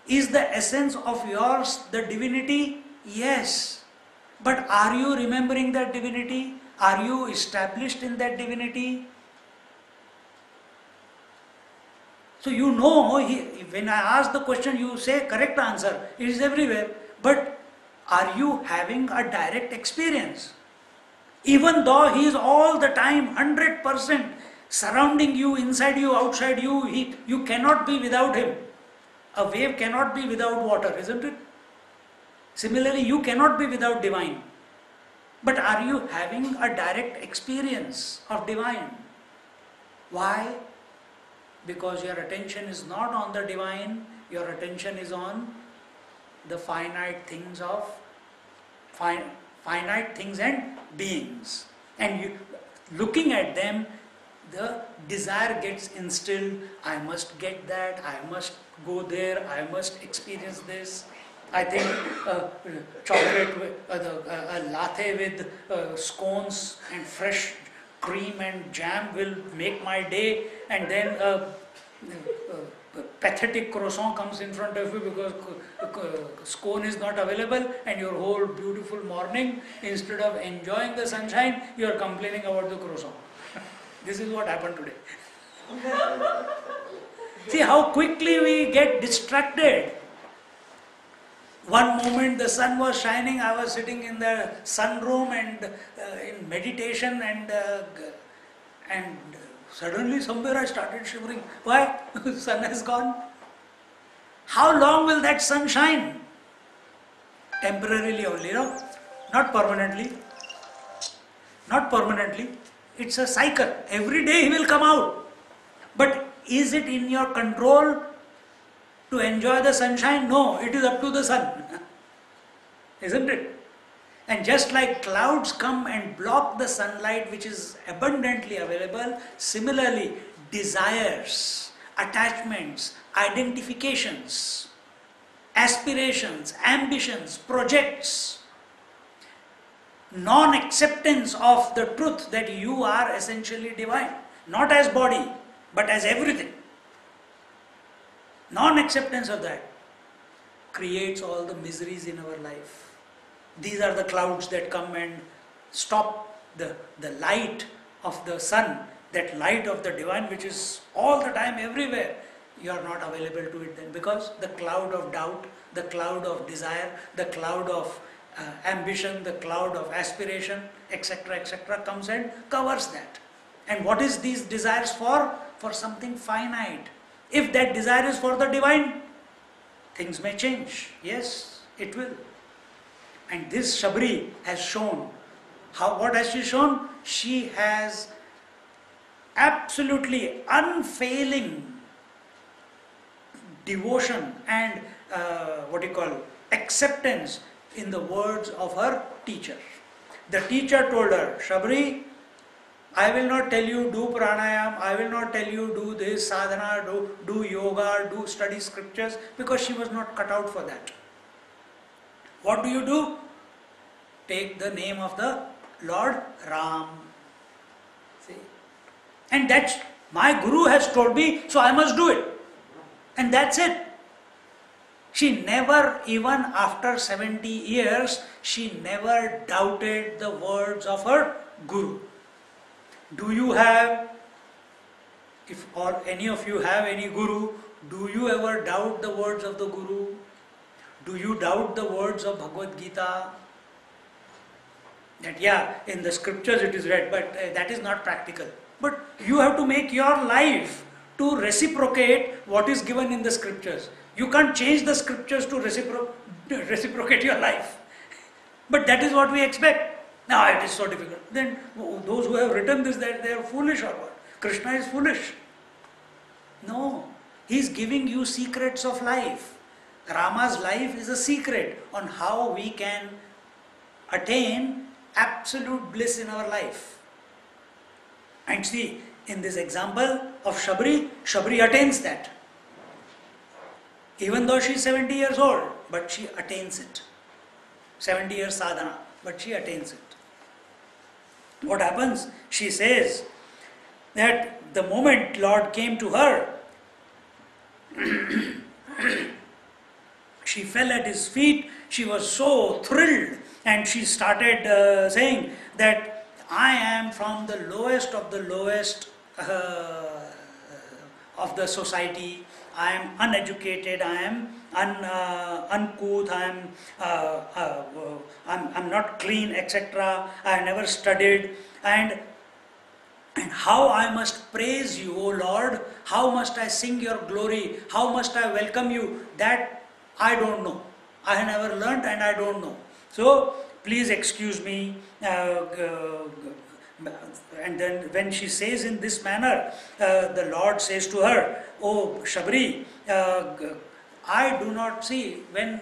Is the essence of yours the divinity? Yes. But are you remembering that divinity? Are you established in that divinity? So you know, when I ask the question, you say correct answer. It is everywhere. But are you having a direct experience? Even though He is all the time, 100% surrounding you, inside you, outside you, you cannot be without Him. A wave cannot be without water, isn't it? Similarly, you cannot be without divine. But are you having a direct experience of divine? Why? Because your attention is not on the divine, your attention is on the finite things of finite things and beings. And you, looking at them, the desire gets instilled. I must get that, I must go there, I must experience this. I think chocolate, a latte with scones and fresh cream and jam will make my day, and then a pathetic croissant comes in front of you because scone is not available, and your whole beautiful morning, instead of enjoying the sunshine, you are complaining about the croissant. This is what happened today. See how quickly we get distracted. One moment the sun was shining, I was sitting in the sunroom and in meditation, and suddenly somewhere I started shivering. Why? The sun has gone. How long will that sun shine? Temporarily only, no? Not permanently. Not permanently. It's a cycle. Every day he will come out. But is it in your control to enjoy the sunshine? No, it is up to the sun. Isn't it? And just like clouds come and block the sunlight which is abundantly available, similarly desires, attachments, identifications, aspirations, ambitions, projects, non-acceptance of the truth that you are essentially divine, not as body, but as everything. Non-acceptance of that creates all the miseries in our life. These are the clouds that come and stop the light of the sun, that light of the divine which is all the time everywhere. You are not available to it then, because the cloud of doubt, the cloud of desire, the cloud of ambition, the cloud of aspiration, etc., comes and covers that. And what is these desires for? For something finite. If that desire is for the divine, things may change. Yes, it will. And this Shabri has shown. What has she shown? She has absolutely unfailing devotion and acceptance in the words of her teacher. The teacher told her, Shabri, I will not tell you do pranayam, I will not tell you do this sadhana, do yoga, do study scriptures, because she was not cut out for that. What do? Take the name of the Lord Ram. See? And that's, my Guru has told me, so I must do it. And that's it. She never, even after 70 years, she never doubted the words of her Guru. Do you have, or any of you have any Guru, do you ever doubt the words of the Guru? Do you doubt the words of Bhagavad Gita? That in the scriptures it is read, but that is not practical. But you have to make your life to reciprocate what is given in the scriptures. You can't change the scriptures to reciprocate your life. But that is what we expect. Now it is so difficult. Then those who have written this, that they are foolish or what? Krishna is foolish. No. He is giving you secrets of life. Rama's life is a secret on how we can attain absolute bliss in our life. And see, in this example of Shabri, Shabri attains that. Even though she is 70 years old, but she attains it. 70 years sadhana, but she attains it. What happens? She says that the moment Lord came to her, she fell at his feet. She was so thrilled, and she started saying that I am from the lowest of the lowest of the society. I am uneducated. I am uncouth. I'm not clean, etc. I never studied, and how I must praise you, O Lord. How must I sing your glory? How must I welcome you? That I don't know. I have never learned, and I don't know. So please excuse me. And then when she says in this manner, the Lord says to her, "Oh Shabri, I do not see when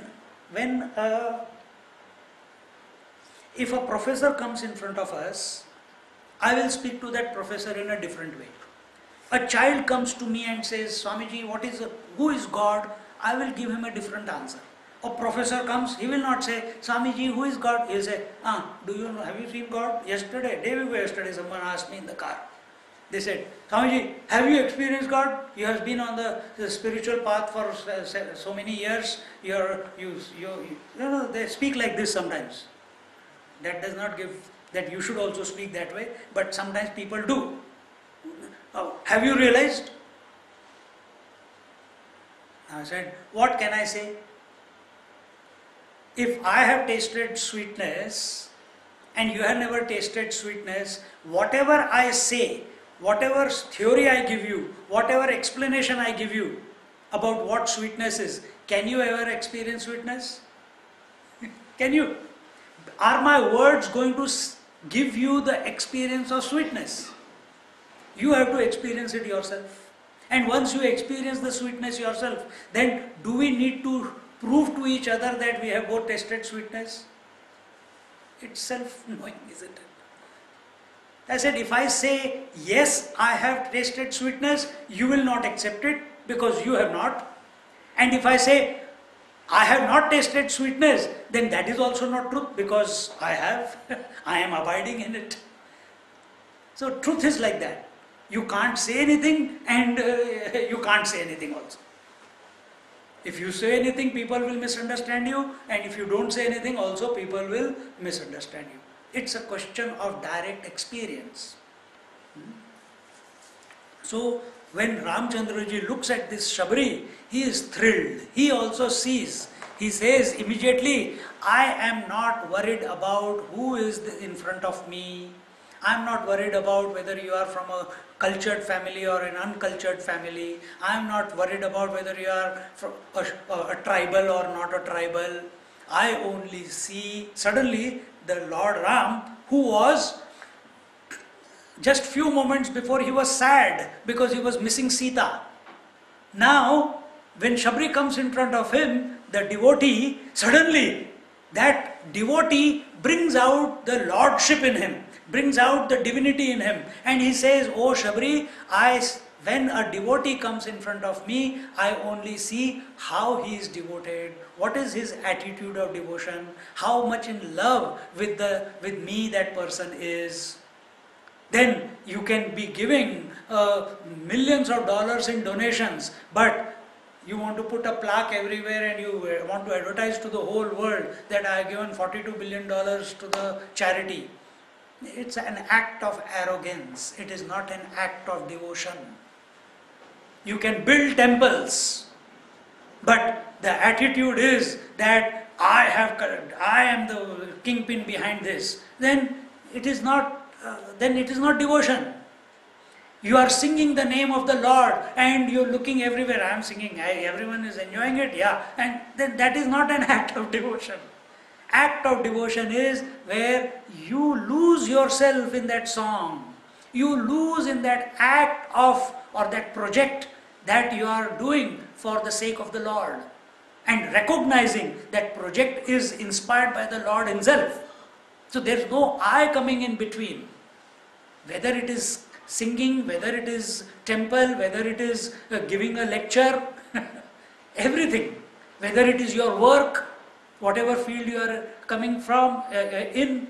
if a professor comes in front of us, I will speak to that professor in a different way. A child comes to me and says, Swamiji, who is God? I will give him a different answer. A professor comes, he will not say, Swamiji, who is God? He will say, do you know, have you seen God? Day before yesterday, someone asked me in the car. They said, Swamiji, have you experienced God? You have been on the spiritual path for so many years. They speak like this sometimes. That does not give, that you should also speak that way, but sometimes people do. Have you realized? I said, what can I say? If I have tasted sweetness and you have never tasted sweetness, whatever I say, whatever theory I give you, whatever explanation I give you about what sweetness is, can you ever experience sweetness? Can you? Are my words going to give you the experience of sweetness. You have to experience it yourself. And once you experience the sweetness yourself, then do we need to prove to each other that we have both tasted sweetness? It's self-knowing, isn't it? I said, if I say, yes, I have tasted sweetness, you will not accept it because you have not. And if I say, I have not tasted sweetness, then that is also not truth because I have. I am abiding in it. So truth is like that. You can't say anything and you can't say anything also. If you say anything, people will misunderstand you, and if you don't say anything, also people will misunderstand you. It's a question of direct experience. So when Ramchandraji looks at this Shabri, he is thrilled. He also sees. He says immediately, I am not worried about who is in front of me. I am not worried about whether you are from a cultured family or an uncultured family. I am not worried about whether you are from a tribal or not a tribal. I only see suddenly the Lord Ram, who was just few moments before he was sad because he was missing Sita. Now, when Shabri comes in front of him, the devotee, suddenly that devotee brings out the lordship in him, brings out the divinity in him, and he says, oh Shabri, when a devotee comes in front of me, I only see how he is devoted, what is his attitude of devotion, how much in love with me that person is. Then you can be giving millions of dollars in donations, but you want to put a plaque everywhere and you want to advertise to the whole world that I have given $42 billion to the charity. It's an act of arrogance. It is not an act of devotion. You can build temples, but the attitude is that I am the kingpin behind this. Then it is not devotion. You are singing the name of the Lord and you're looking everywhere. I am singing, everyone is enjoying it, yeah. And then that is not an act of devotion. Act of devotion is where you lose yourself in that song. You lose in that act of, or that project that you are doing for the sake of the Lord. And recognizing that project is inspired by the Lord Himself. So there is no I coming in between. Whether it is singing, whether it is temple, whether it is giving a lecture, everything. Whether it is your work, whatever field you are coming from in,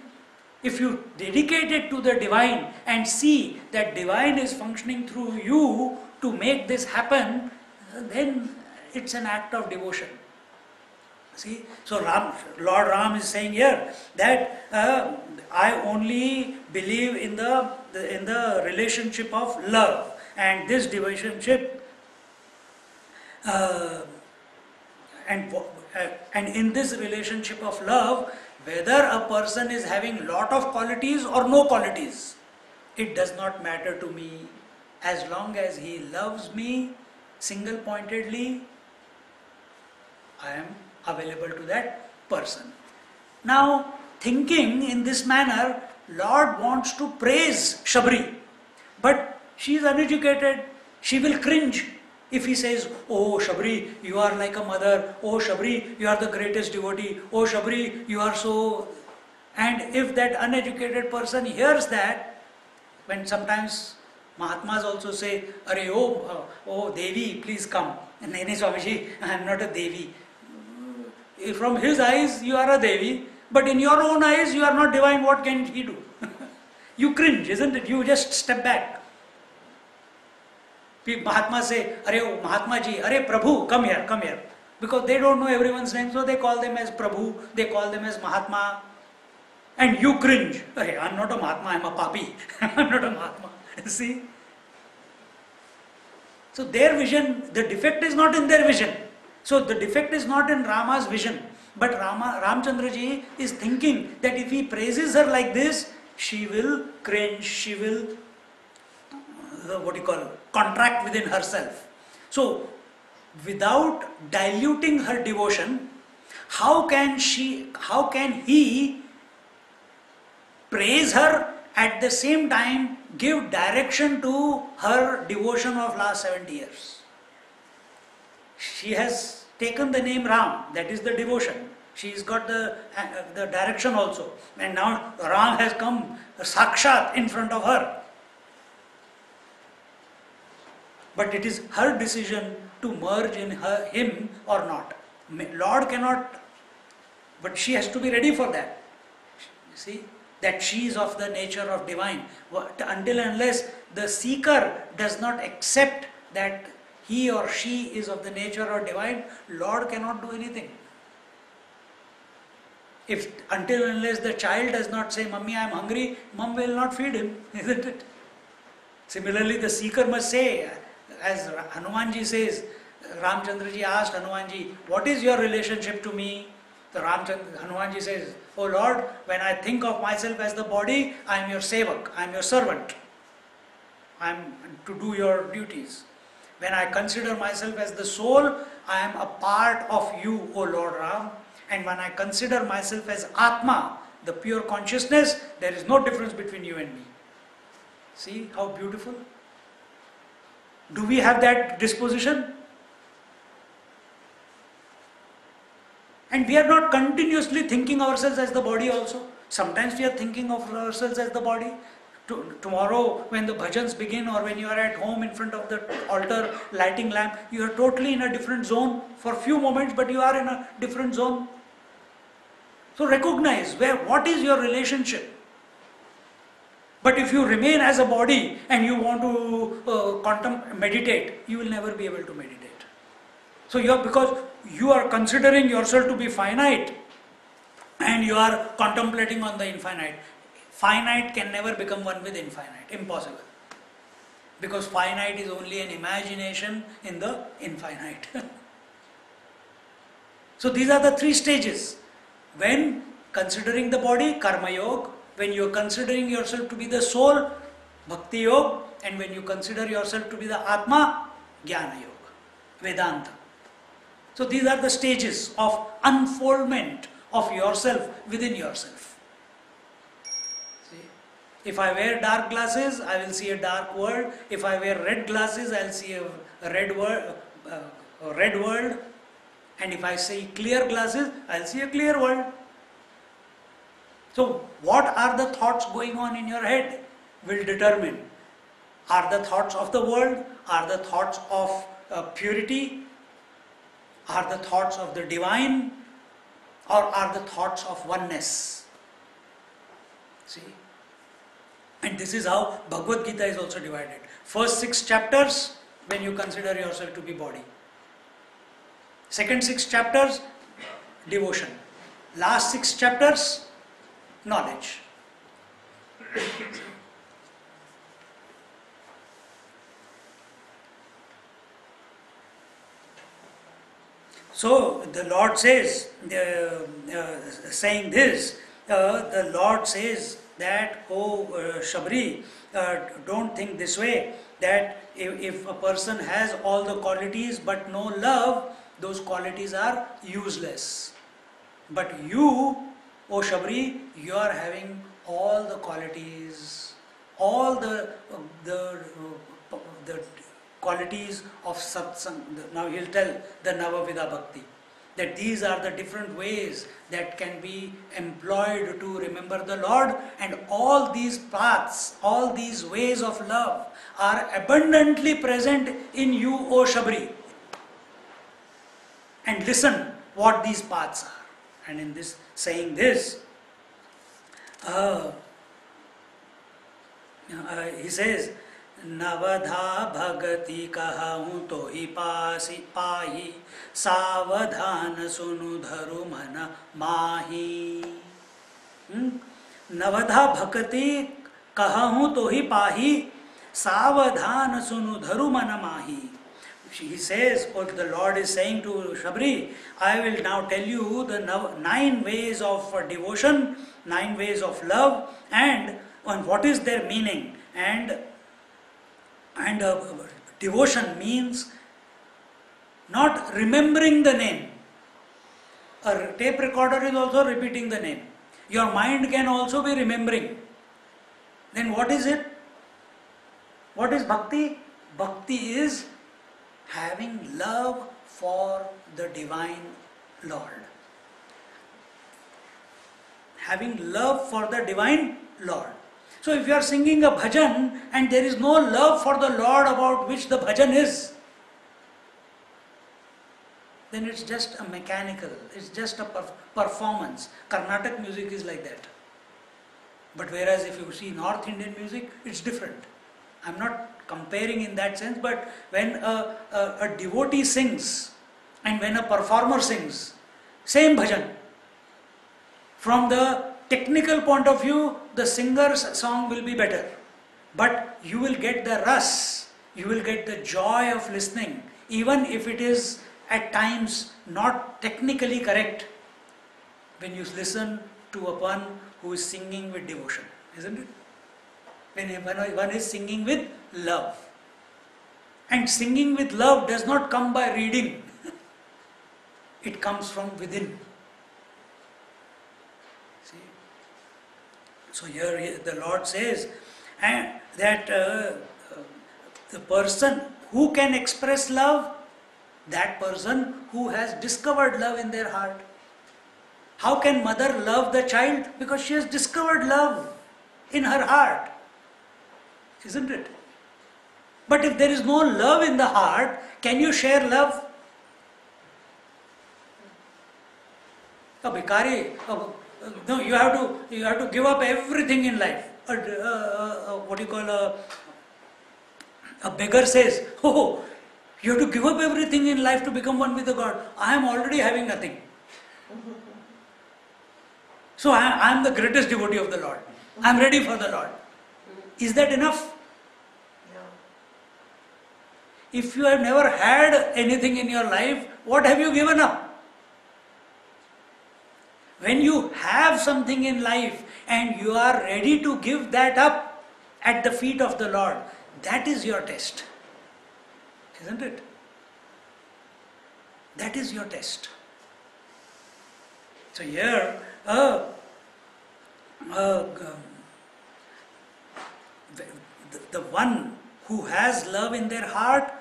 if you dedicate it to the divine and see that divine is functioning through you to make this happen, then it's an act of devotion. See, so Lord Ram is saying here that I only believe in the relationship of love, and this relationship and in this relationship of love, whether a person is having lot of qualities or no qualities, it does not matter to me. As long as he loves me single-pointedly, I am available to that person. Now, thinking in this manner, Lord wants to praise Shabri, but she is uneducated. She will cringe if he says, oh Shabri, you are like a mother. Oh Shabri, you are the greatest devotee. Oh Shabri, you are so... And if that uneducated person hears that, when sometimes Mahatmas also say, Arey, oh Devi, please come. Nahi, Swamiji, I am not a Devi. From his eyes, you are a Devi, but in your own eyes, you are not divine. What can he do? You cringe, isn't it? You just step back. Mahatma say, Arey, Mahatma ji, Arey, Prabhu, come here, come here. Because they don't know everyone's name, so they call them as Prabhu, they call them as Mahatma. And you cringe. Arey, I'm not a Mahatma, I'm a Papi. I'm not a Mahatma. See? So their vision, the defect is not in their vision. So the defect is not in Rama's vision. But Ramchandraji is thinking that if he praises her like this, she will cringe, she will, contract within herself. So without diluting her devotion, how can he praise her, at the same time give direction to her devotion of last 70 years. She has taken the name Ram, that is the devotion. She's got the direction also. And now Ram has come sakshat in front of her. But it is her decision to merge in him or not. Lord cannot, but she has to be ready for that. See, that she is of the nature of divine. Until and unless the seeker does not accept that he or she is of the nature of divine, Lord cannot do anything. If until and unless the child does not say, Mummy, I am hungry, mom will not feed him, isn't it? Similarly, the seeker must say, as Hanumanji says, Ramchandraji asked Hanumanji, what is your relationship to me? Hanumanji says, Oh Lord, when I think of myself as the body, I am your sevak, I am your servant. I am to do your duties. When I consider myself as the soul, I am a part of you, O Lord Ram. And when I consider myself as Atma, the pure consciousness, there is no difference between you and me. See how beautiful? Do we have that disposition? And we are not continuously thinking ourselves as the body also. Sometimes we are thinking of ourselves as the body. Tomorrow when the bhajans begin, or when you are at home in front of the altar lighting lamp, you are totally in a different zone for a few moments, but you are in a different zone. So recognize what is your relationship. But if you remain as a body and you want to meditate, you will never be able to meditate. So because you are considering yourself to be finite and you are contemplating on the infinite. Finite can never become one with infinite. Impossible. Because finite is only an imagination in the infinite. So these are the three stages. When considering the body, karma yoga. When you are considering yourself to be the soul, bhakti yoga. And when you consider yourself to be the atma, jnana yoga, Vedanta. So these are the stages of unfoldment of yourself within yourself. See? If I wear dark glasses, I will see a dark world. If I wear red glasses, I will see a red world. And if I see clear glasses, I will see a clear world. So what are the thoughts going on in your head will determine. Are the thoughts of the world? Are the thoughts of purity? Are the thoughts of the divine, or are the thoughts of oneness? See? And this is how Bhagavad Gita is also divided. First 6 chapters, when you consider yourself to be body. Second 6 chapters, devotion. Last 6 chapters, knowledge. So the Lord says, saying this, the Lord says that, Shabri, don't think this way, that if a person has all the qualities but no love, those qualities are useless. But you, O Shabri, you are having all the qualities, all the qualities of satsang. Now he'll tell the Nava Vidha Bhakti that these are the different ways that can be employed to remember the Lord, and all these paths, all these ways of love are abundantly present in you, O Shabri. And listen what these paths are. And in this, saying this, he says, Navadha bhagati kahau tohi pasi pahi savadhan sunu dharu mana mahi. Navadha bhagati kahau tohi pahi savadhan sunu dharu mana mahi. He says, what the Lord is saying to Shabri, I will now tell you the 9 ways of devotion, 9 ways of love, and what is their meaning. And devotion means not remembering the name. A tape recorder is also repeating the name. Your mind can also be remembering. Then what is it? What is bhakti? Bhakti is having love for the Divine Lord. Having love for the Divine Lord. So if you are singing a bhajan and there is no love for the Lord about which the bhajan is, then it's just a mechanical, it's just a performance. Carnatic music is like that. But whereas if you see North Indian music, it's different. I'm not comparing in that sense, but when a devotee sings and when a performer sings, same bhajan. From the technical point of view, the singer's song will be better. But you will get the ras, you will get the joy of listening, even if it is at times not technically correct, when you listen to a one who is singing with devotion, isn't it? When one is singing with love. And singing with love does not come by reading. It comes from within. See? So here the Lord says that the person who can express love, that person who has discovered love in their heart. How can mother love the child? Because she has discovered love in her heart. Isn't it? But if there is no love in the heart, can you share love? A bhikari, no, you have to give up everything in life. What do you call a beggar says, oh, you have to give up everything in life to become one with the God. I am already having nothing. So I am the greatest devotee of the Lord. I am ready for the Lord. Is that enough? No. If you have never had anything in your life, what have you given up? When you have something in life and you are ready to give that up at the feet of the Lord, that is your test. Isn't it? That is your test. So here, the one who has love in their heart,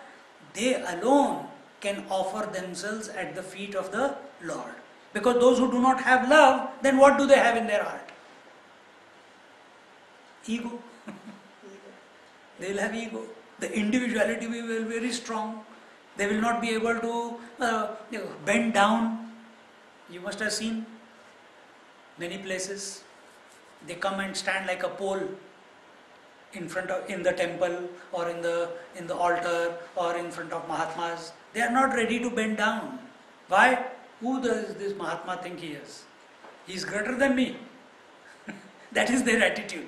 they alone can offer themselves at the feet of the Lord. Because those who do not have love, then what do they have in their heart? Ego. They will have ego. The individuality will be very strong. They will not be able to bend down. You must have seen many places. They come and stand like a pole in the temple or in the altar or in front of Mahatmas. They are not ready to bend down. Why? Who does this Mahatma think he is? He is greater than me. That is their attitude.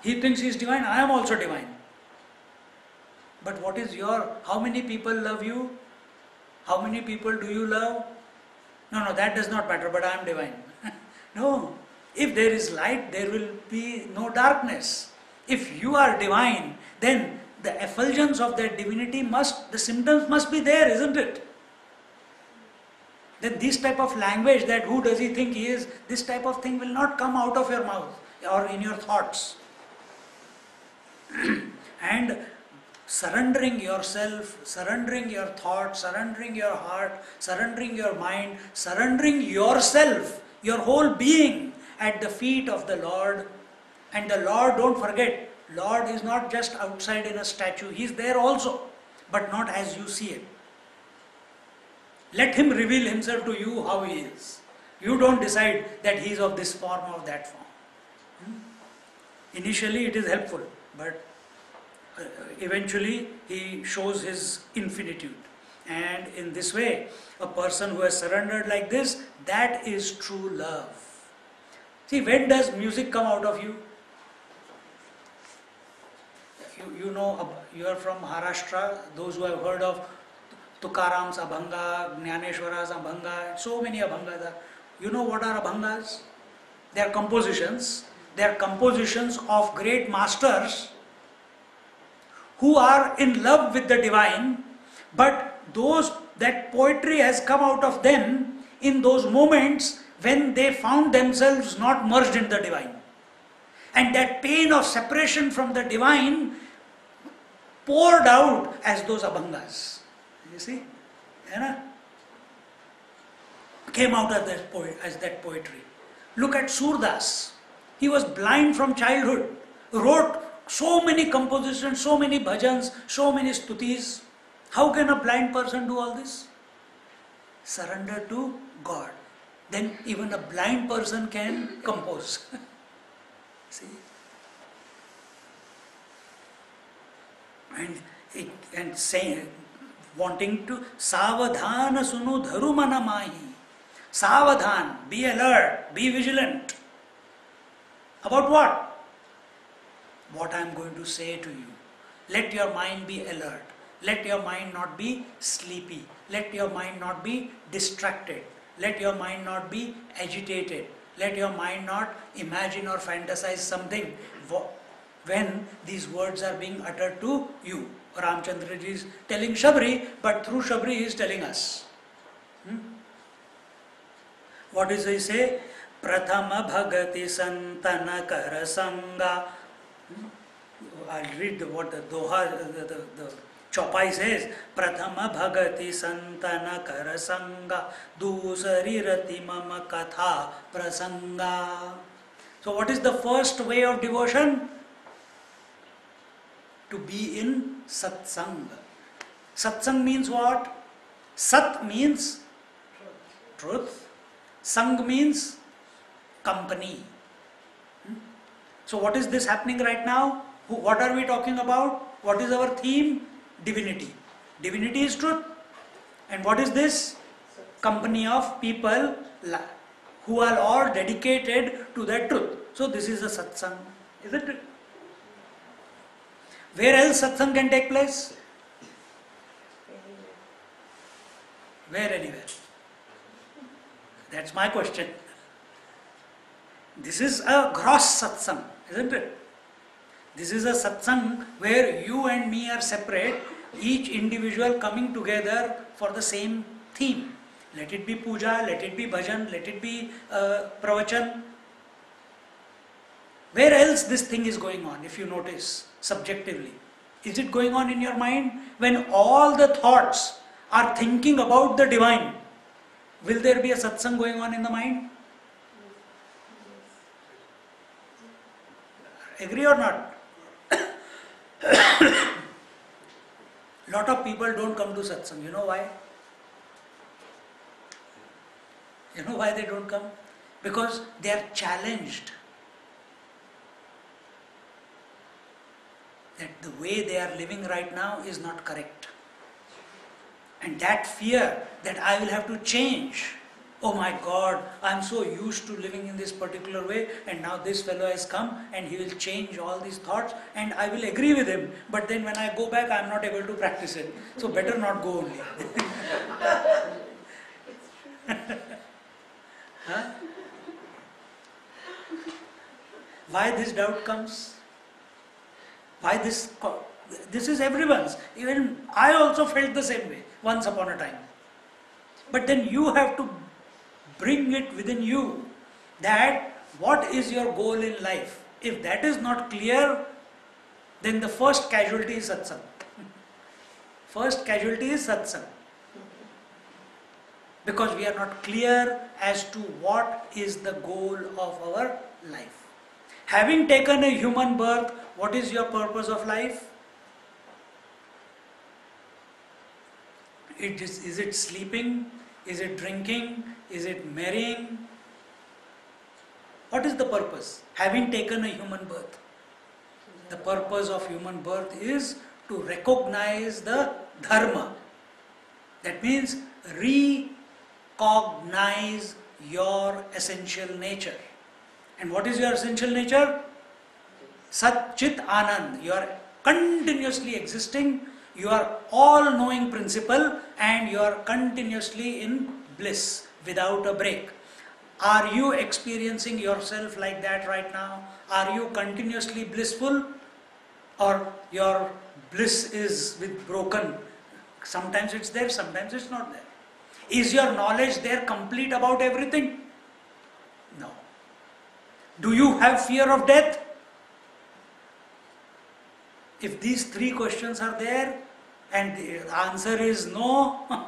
He thinks he is divine, I am also divine. But what is how many people love you? How many people do you love? No, that does not matter, but I am divine. No. If there is light, there will be no darkness. If you are divine, then the effulgence of that divinity the symptoms must be there, isn't it? Then this type of language, that who does he think he is, this type of thing will not come out of your mouth or in your thoughts. And surrendering yourself, surrendering your thoughts, surrendering your heart, surrendering your mind, surrendering yourself, your whole being at the feet of the Lord. And the Lord, don't forget, Lord is not just outside in a statue, He is there also, but not as you see it. Let Him reveal Himself to you how He is. You don't decide that He is of this form or that form. Initially it is helpful, but eventually He shows His infinitude. And in this way, a person who has surrendered like this, that is true love. See, when does music come out of you? You know, you are from Maharashtra, those who have heard of Tukaram's Abhanga, Jnaneshwara's Abhanga, so many Abhangas are. You know what are Abhangas? They are compositions. They are compositions of great masters who are in love with the divine, but that poetry has come out of them in those moments when they found themselves not merged in the divine. And that pain of separation from the divine poured out as those abhangas. You see? Came out as that poetry. Look at Surdas. He was blind from childhood. Wrote so many compositions, so many bhajans, so many stutis. How can a blind person do all this? Surrender to God. Then even a blind person can compose. See? And saying, wanting to savadhana sunu dharu mana mahi. Savadhan, be alert, be vigilant. About what? What I am going to say to you. Let your mind be alert. Let your mind not be sleepy. Let your mind not be distracted. Let your mind not be agitated. Let your mind not imagine or fantasize something when these words are being uttered to you. Ramchandra ji is telling Shabri, but through Shabri he is telling us. What does he say? Prathama bhagati santana kara sanga. I'll read what the Doha, the Chopai says. Prathama bhagati santana kara sanga dusari rati mama katha prasanga. So what is the first way of devotion? To be in satsang. Satsang means what? Sat means truth. Sang means company. So what is this happening right now? What are we talking about? What is our theme? Divinity. Divinity is truth. And what is this? Company of people who are all dedicated to that truth. So this is a satsang, isn't it? Where else satsang can take place? Where anywhere? That's my question. This is a gross satsang, isn't it? This is a satsang where you and me are separate, each individual coming together for the same theme. Let it be puja, let it be bhajan, let it be pravachan. Where else this thing is going on, if you notice, subjectively? Is it going on in your mind? When all the thoughts are thinking about the divine, will there be a satsang going on in the mind? Agree or not? Lot of people don't come to satsang. You know why? You know why they don't come? Because they are challenged. That the way they are living right now is not correct. And that fear that I will have to change. Oh my God, I am so used to living in this particular way, and now this fellow has come and he will change all these thoughts and I will agree with him. But then when I go back, I am not able to practice it. So better not go only. Huh? Why this doubt comes? Why this? This is everyone's. Even I also felt the same way once upon a time. But then you have to bring it within you that what is your goal in life. If that is not clear, then the first casualty is satsang. First casualty is satsang. Because we are not clear as to what is the goal of our life. Having taken a human birth, what is your purpose of life? Is it sleeping? Is it drinking? Is it marrying? What is the purpose? Having taken a human birth. The purpose of human birth is to recognize the dharma. That means recognize your essential nature. And what is your essential nature? Sat Chit Anand. You are continuously existing. You are all-knowing principle and you are continuously in bliss without a break. Are you experiencing yourself like that right now? Are you continuously blissful? Or your bliss is with broken? Sometimes it's there, sometimes it's not there. Is your knowledge there complete about everything? Do you have fear of death? If these three questions are there and the answer is no,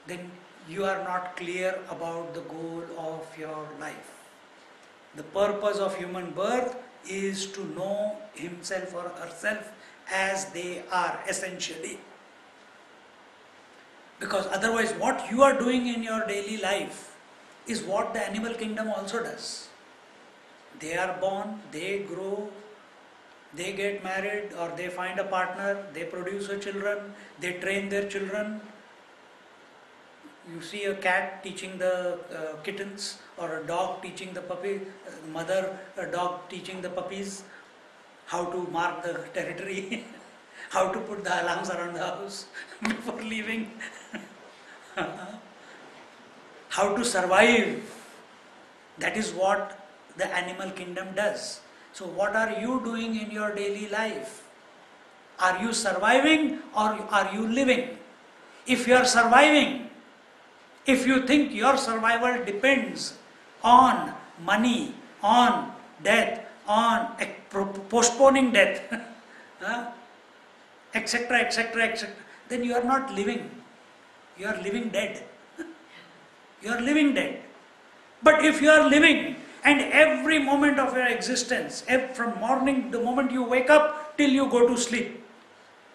then you are not clear about the goal of your life. The purpose of human birth is to know himself or herself as they are essentially. Because otherwise what you are doing in your daily life is what the animal kingdom also does. They are born, they grow, they get married or they find a partner, they produce a children, they train their children. You see a cat teaching the kittens or a dog teaching the puppy, a dog teaching the puppies how to mark the territory, how to put the alarms around the house before leaving, how to survive. That is what the animal kingdom does. So what are you doing in your daily life? Are you surviving or are you living? If you are surviving, if you think your survival depends on money, on death, on postponing death, etc., etc., etc., then you are not living. You are living dead. You are living dead. But if you are living and every moment of your existence, from morning, the moment you wake up till you go to sleep,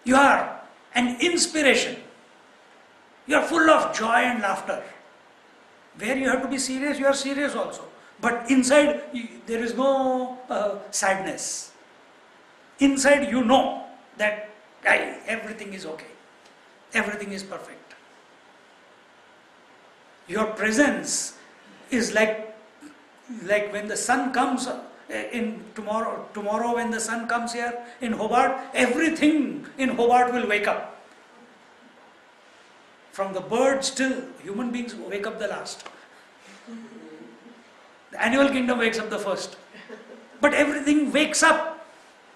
you are an inspiration. You are full of joy and laughter. Where you have to be serious, you are serious also. But inside, there is no sadness. Inside, you know that everything is okay. Everything is perfect. Your presence is like when the sun comes in tomorrow when the sun comes here in Hobart, everything in Hobart will wake up. From the birds till human beings wake up the last. The animal kingdom wakes up the first. But everything wakes up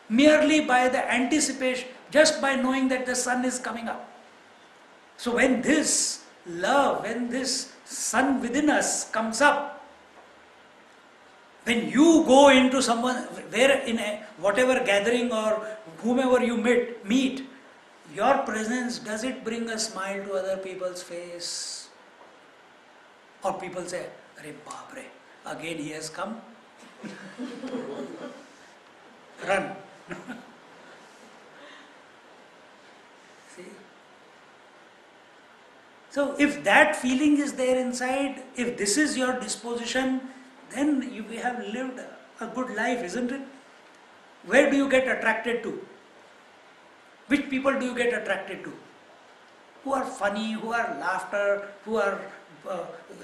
merely by the anticipation, just by knowing that the sun is coming up. So when this love, when this sun within us comes up, when you go into whatever gathering or whomever you meet, your presence, does it bring a smile to other people's face? Or people say, "Arey baap re, again he has come." Run. See? So if that feeling is there inside, if this is your disposition, then you have lived a good life, isn't it? Where do you get attracted to? Which people do you get attracted to? Who are funny, who are laughter, who are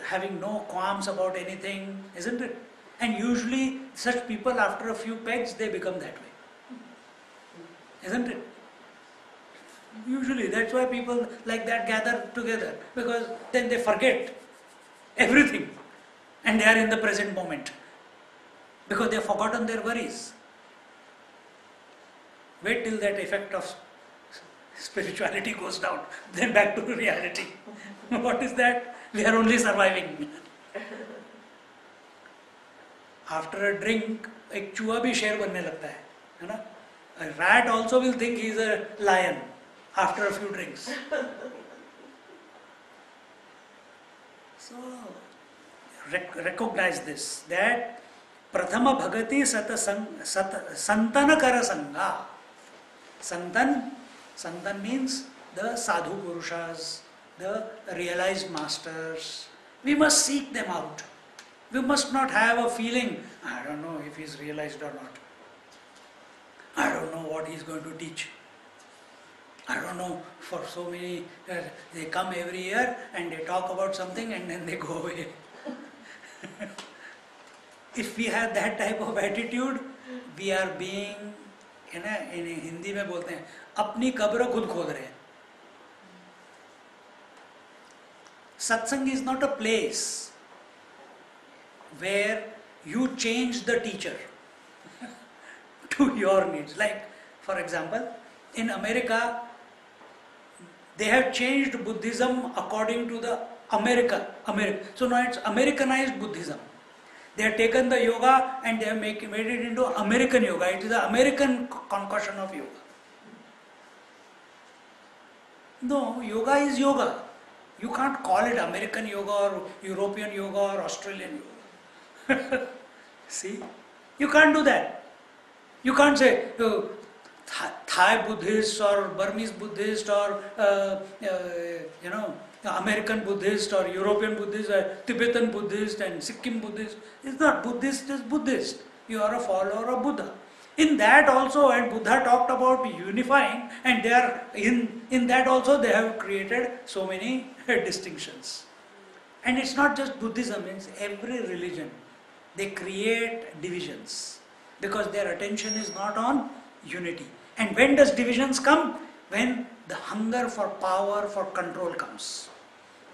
having no qualms about anything, isn't it? And usually such people, after a few pegs, they become that way. Isn't it? Usually that's why people like that gather together, because then they forget everything and they are in the present moment because they have forgotten their worries. Wait till that effect of spirituality goes down, then back to reality. What is that? We are only surviving. After a drink, एक चूहा भी शेर बनने लगता है ना? A rat also will think he is a lion after a few drinks. So recognize this, that prathama bhagati santana kara sangha. Santan means the sadhu purushas, the realized masters. We must seek them out. We must not have a feeling, I don't know if he's realized or not. I don't know what he's going to teach. I don't know, for so many, they come every year and they talk about something and then they go away. If we have that type of attitude, we are being, in Hindi में बोलते हैं, अपनी कब्र खुद खोद रहे हैं. Satsang is not a place where you change the teacher to your needs. Like, for example, in America, they have changed Buddhism according to the America. So now it's Americanized Buddhism. They have taken the yoga and they have made it into American yoga. It is the American concoction of yoga. No, yoga is yoga. You can't call it American yoga or European yoga or Australian yoga. See? You can't do that. You can't say Thai Buddhist or Burmese Buddhist or American Buddhist or European Buddhist or Tibetan Buddhist and Sikkim Buddhist. It's not Buddhist, it's Buddhist. You are a follower of Buddha. In that also, and Buddha talked about unifying, and they are in that also they have created so many distinctions. And it's not just Buddhism, it's every religion. They create divisions because their attention is not on unity. And when does divisions come? When the hunger for power, for control comes.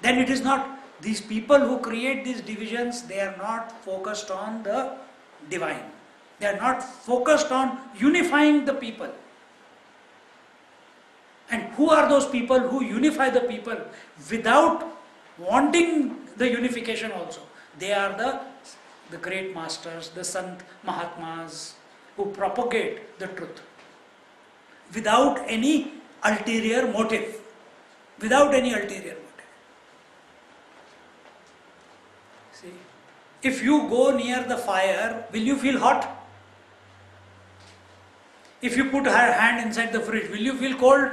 Then it is not, these people who create these divisions, they are not focused on the divine. They are not focused on unifying the people. And who are those people who unify the people without wanting the unification also? They are the great masters, the Sant Mahatmas who propagate the truth without any ulterior motive. Without any ulterior motive. See, if you go near the fire, will you feel hot? If you put her hand inside the fridge, will you feel cold?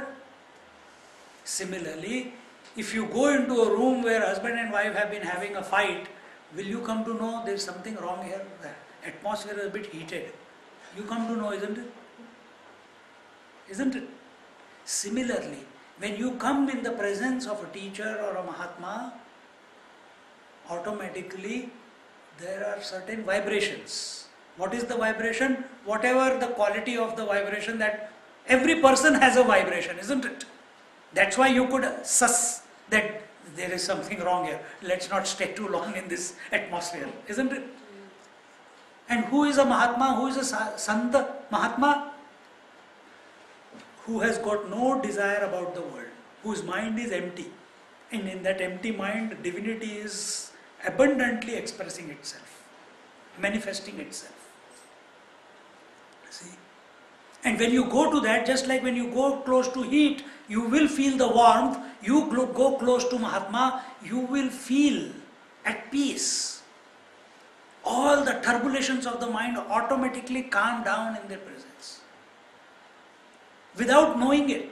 Similarly, if you go into a room where husband and wife have been having a fight, will you come to know there is something wrong here? The atmosphere is a bit heated. You come to know, isn't it? Isn't it? Similarly, when you come in the presence of a teacher or a Mahatma, automatically there are certain vibrations. What is the vibration? Whatever the quality of the vibration, that every person has a vibration, isn't it? That's why you could suss that there is something wrong here. Let's not stay too long in this atmosphere, isn't it? And who is a Mahatma? Who is a Santa Mahatma? Who has got no desire about the world, whose mind is empty. And in that empty mind, divinity is abundantly expressing itself, manifesting itself. See? And when you go to that, just like when you go close to heat, you will feel the warmth. You go close to Mahatma, you will feel at peace. All the turbulations of the mind automatically calm down in their presence. Without knowing it,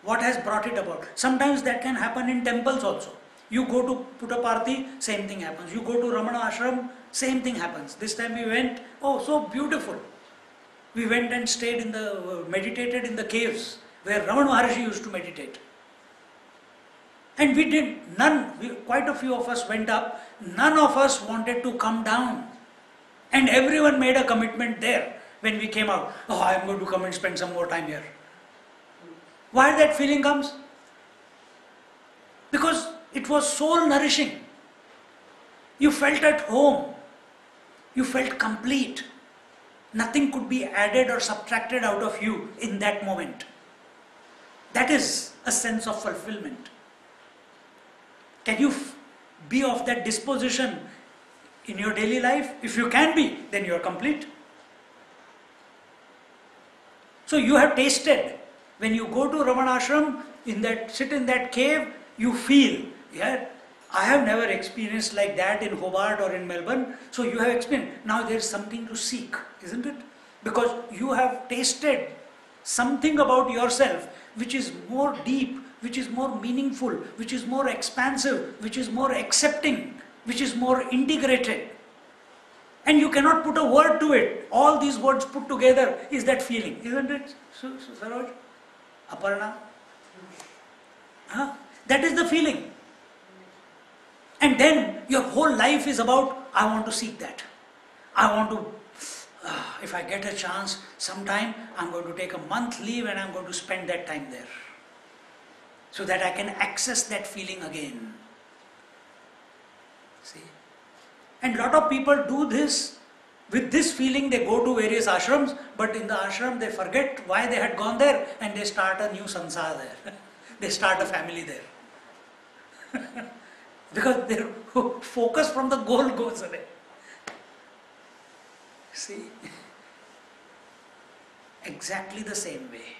what has brought it about. Sometimes that can happen in temples also. You go to Puttaparthi, same thing happens. You go to Ramana Ashram, same thing happens. This time we went, oh, so beautiful. We went and stayed meditated in the caves where Ramana Maharshi used to meditate. And we did quite a few of us went up, none of us wanted to come down. And everyone made a commitment there when we came out. Oh, I am going to come and spend some more time here. Why that feeling comes? Because it was soul nourishing. You felt at home. You felt complete. Nothing could be added or subtracted out of you in that moment. That is a sense of fulfillment. Can you be of that disposition in your daily life? If you can be, then you are complete. So you have tasted. When you go to Ramana Ashram, sit in that cave, you feel, yeah, I have never experienced like that in Hobart or in Melbourne. So you have experienced. Now there is something to seek, isn't it? Because you have tasted something about yourself which is more deep, which is more meaningful, which is more expansive, which is more accepting, which is more integrated. And you cannot put a word to it. All these words put together is that feeling, isn't it, Saroj? Aparna? Huh? That is the feeling. And then your whole life is about, I want to seek that. I want to, if I get a chance sometime, I'm going to take a month leave and I'm going to spend that time there. So that I can access that feeling again. See? And a lot of people do this. With this feeling they go to various ashrams, but in the ashram they forget why they had gone there and they start a new sansar there. They start a family there. Because their focus from the goal goes away. See, exactly the same way.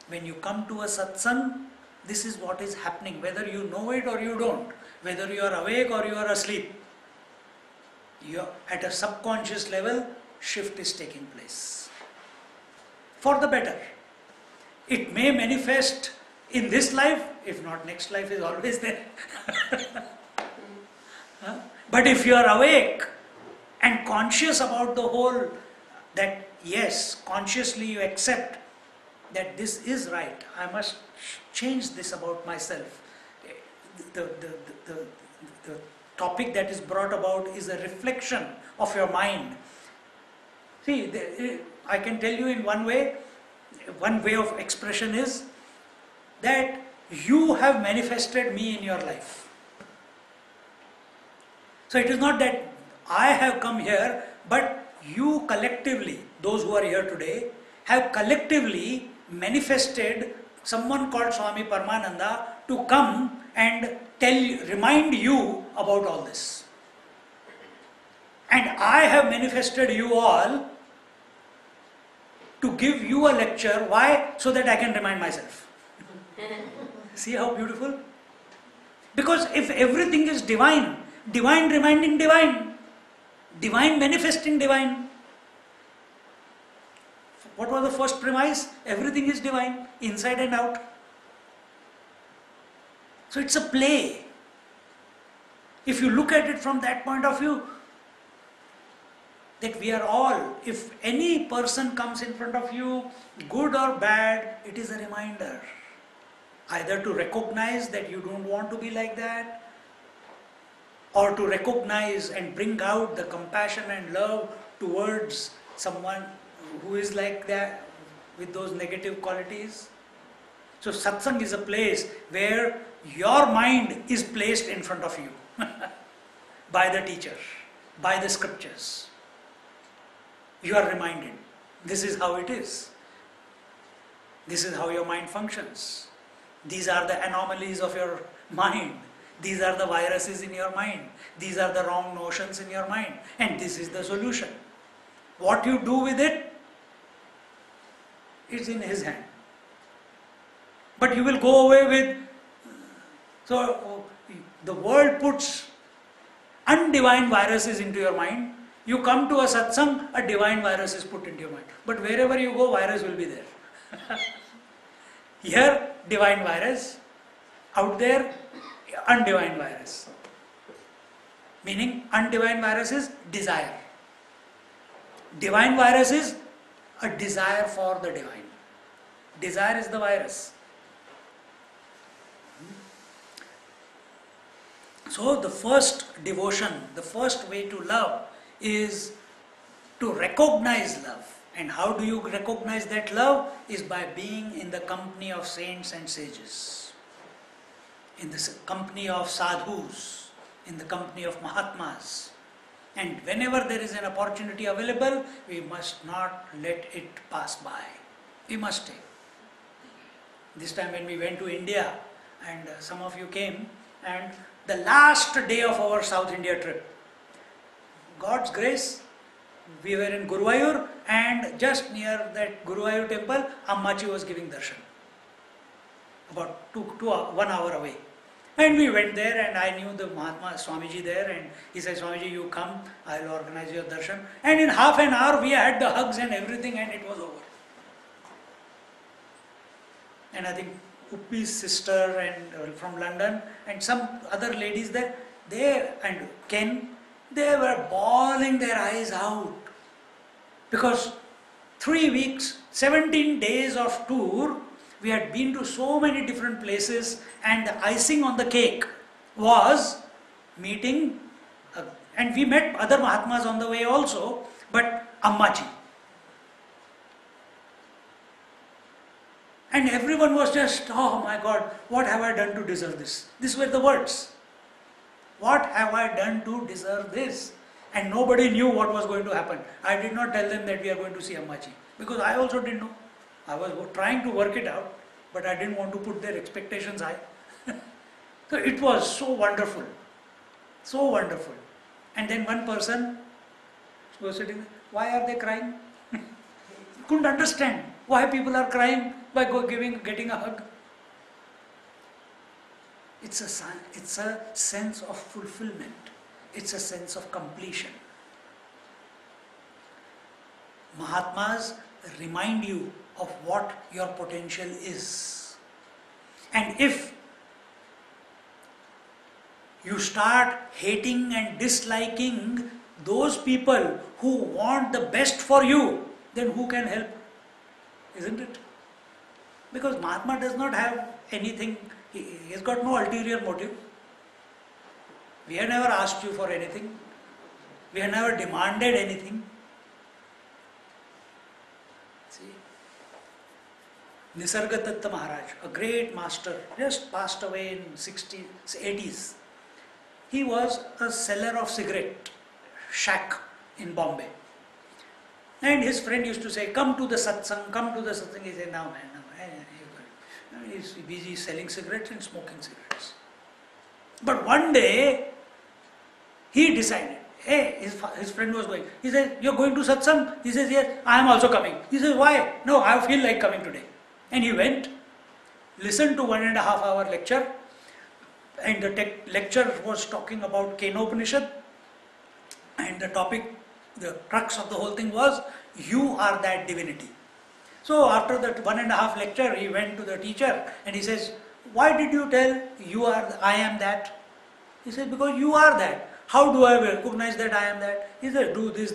When you come to a satsang, this is what is happening, whether you know it or you don't, whether you are awake or you are asleep. At a subconscious level, shift is taking place. For the better. It may manifest in this life, if not next life is always there. But if you are awake and conscious about the whole, that yes, consciously you accept that this is right, I must change this about myself. The topic that is brought about is a reflection of your mind. See, I can tell you in one way of expression is that you have manifested me in your life. So it is not that I have come here, but you collectively, those who are here today, have collectively manifested someone called Swami Paramananda to come and remind you about all this. And I have manifested you all to give you a lecture. Why? So that I can remind myself. See how beautiful? Because if everything is divine, divine reminding divine, divine manifesting divine. What was the first premise? Everything is divine, inside and out. So it's a play. If you look at it from that point of view, that we are all, if any person comes in front of you, good or bad, it is a reminder. Either to recognize that you don't want to be like that, or to recognize and bring out the compassion and love towards someone who is like that, with those negative qualities. So satsang is a place where your mind is placed in front of you by the teacher, by the scriptures. You are reminded, this is how it is. This is how your mind functions. These are the anomalies of your mind. These are the viruses in your mind. These are the wrong notions in your mind. And this is the solution. What you do with it, it's in his hand. But you will go away with, so the world puts undivine viruses into your mind. You come to a satsang, a divine virus is put into your mind. But wherever you go, virus will be there. Here, divine virus. Out there, undivine virus. Meaning, undivine virus is desire. Divine virus is a desire for the divine. Desire is the virus. So the first devotion, the first way to love is to recognize love. And how do you recognize that love? Is by being in the company of saints and sages, in the company of sadhus, in the company of mahatmas. And whenever there is an opportunity available, we must not let it pass by. We must take. This time when we went to India, and some of you came, and the last day of our South India trip, God's grace, we were in Guruvayur, and just near that Guruvayur temple, Ammachi was giving darshan. About 1 hour away. And we went there, and I knew the Mahatma Swamiji there, and he said, Swamiji, you come, I will organize your darshan. And in half an hour, we had the hugs and everything, and it was over. And I think Uppi's sister and from London, and some other ladies there, and Ken, they were bawling their eyes out. Because 3 weeks, 17 days of tour, we had been to so many different places, and the icing on the cake was meeting, and we met other Mahatmas on the way also, but Ammachi. And everyone was just, oh my God, what have I done to deserve this? These were the words. What have I done to deserve this? And nobody knew what was going to happen. I did not tell them that we are going to see Ammachi, because I also didn't know. I was trying to work it out, but I didn't want to put their expectations high. So it was so wonderful. So wonderful. And then one person was sitting there, Why are they crying? Couldn't understand why people are crying by getting a hug. It's a sense of fulfillment. It's a sense of completion. Mahatmas remind you of what your potential is. And if you start hating and disliking those people who want the best for you, then who can help? Isn't it? Because Mahatma does not have anything, he has got no ulterior motive. We have never asked you for anything. We have never demanded anything. See? Nisargadatta Maharaj, a great master, just passed away in 80s. He was a seller of cigarette shack in Bombay. And his friend used to say, come to the satsang, come to the satsang. He said, no man, he's busy selling cigarettes and smoking cigarettes. But one day, he decided, hey, his friend was going. He said, you're going to satsang? He says, yes, I am also coming. He says, why? No, I feel like coming today. And he went, listened to 1.5 hour lecture, and the lecture was talking about Kenopanishad, and the topic, the crux of the whole thing was, you are that divinity. So after that 1.5 lecture, he went to the teacher and he says, why did you tell I am that? He said, because you are that. How do I recognize that I am that? He said, do this.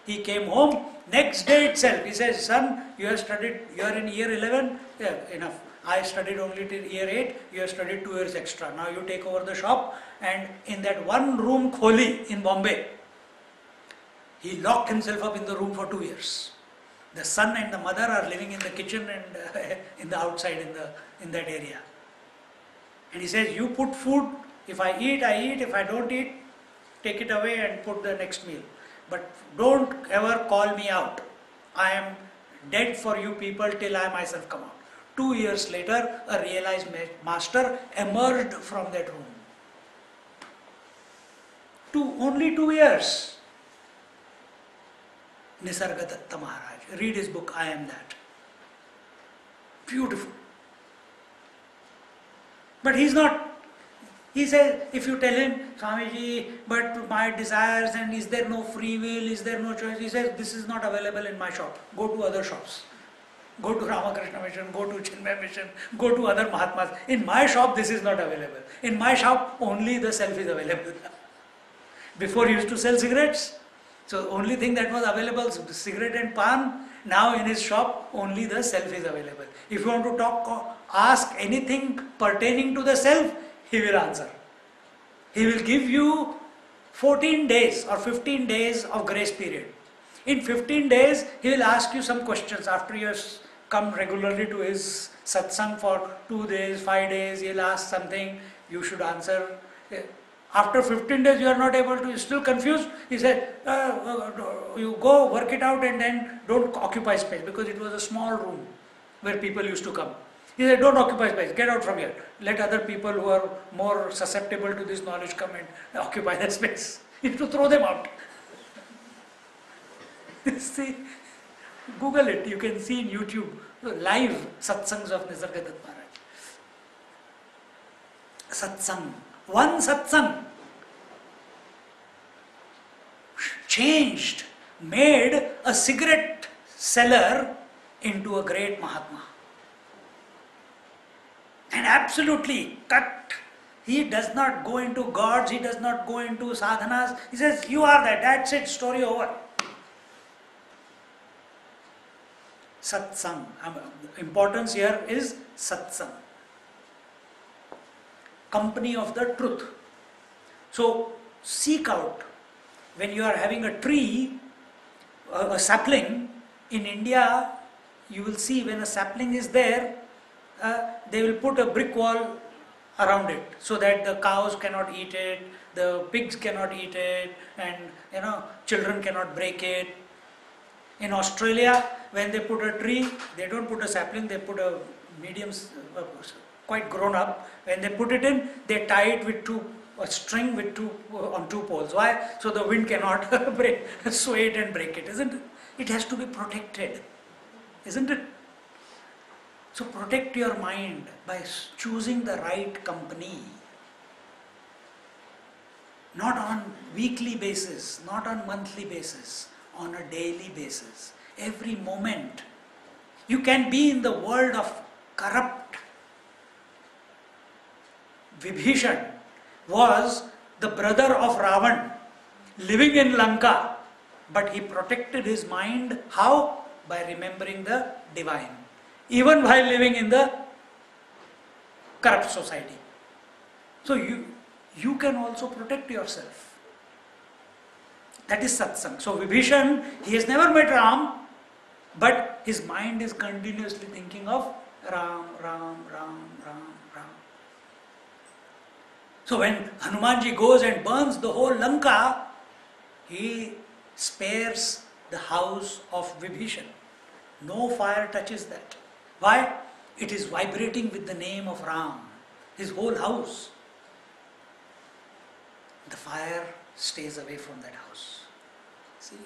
He came home, next day itself, he says, son, you have studied, you are in year 11, yeah, enough. I studied only till year 8, you have studied 2 years extra. Now you take over the shop, and in that one room kholi in Bombay, he locked himself up in the room for 2 years. The son and the mother are living in the kitchen and in the outside in that area. And he says, you put food, if I eat, if I don't eat, take it away and put the next meal. But don't ever call me out. I am dead for you people till I myself come out. 2 years later, a realized master emerged from that room. Only 2 years. Nisargadatta Maharaj. Read his book, I Am That. Beautiful. But he's not. He says, if you tell him, Swamiji, but my desires, and is there no free will, is there no choice? He says, this is not available in my shop. Go to other shops. Go to Ramakrishna Mission, go to Chinmay Mission, go to other Mahatmas. In my shop, this is not available. In my shop, only the self is available. Before he used to sell cigarettes. So only thing that was available, cigarette and pan. Now in his shop, only the self is available. If you want to ask anything pertaining to the self, he will answer. He will give you 14 days or 15 days of grace period. In 15 days, he will ask you some questions. After you have come regularly to his satsang for 2 days, 5 days, he will ask something, you should answer. After 15 days, you are not able to, you are still confused. He said, you go work it out and then don't occupy space, because it was a small room where people used to come. He said, don't occupy space, get out from here. Let other people who are more susceptible to this knowledge come and occupy that space. He used to throw them out. See, Google it, you can see in YouTube live satsangs of Nisargadatta Maharaj. Satsang, one satsang changed, made a cigarette seller into a great Mahatma. And absolutely cut. He does not go into gods, he does not go into sadhanas. He says, you are that, that's it, story over. Satsang. Importance here is satsang. Company of the truth. So seek out, when you are having a tree, a sapling, in India, you will see when a sapling is there, they will put a brick wall around it so that the cows cannot eat it, the pigs cannot eat it, and children cannot break it. In Australia, when they put a tree, they don't put a sapling, they put a medium, quite grown up. When they put it in, they tie it with 2 a string with on two poles. Why? So the wind cannot sway it and break it, isn't it? It has to be protected, isn't it? So protect your mind by choosing the right company. Not on weekly basis, not on monthly basis, on a daily basis. Every moment. You can be in the world of corrupt. Vibhishan was the brother of Ravan, living in Lanka, but he protected his mind. How? By remembering the divine, even while living in the corrupt society. So you can also protect yourself. That is satsang. So Vibhishan, he has never met Ram, but his mind is continuously thinking of Ram, Ram, Ram, Ram, Ram. So when Hanumanji goes and burns the whole Lanka, he spares the house of Vibhishan. No fire touches that. Why? It is vibrating with the name of Ram. His whole house. The fire stays away from that house. See?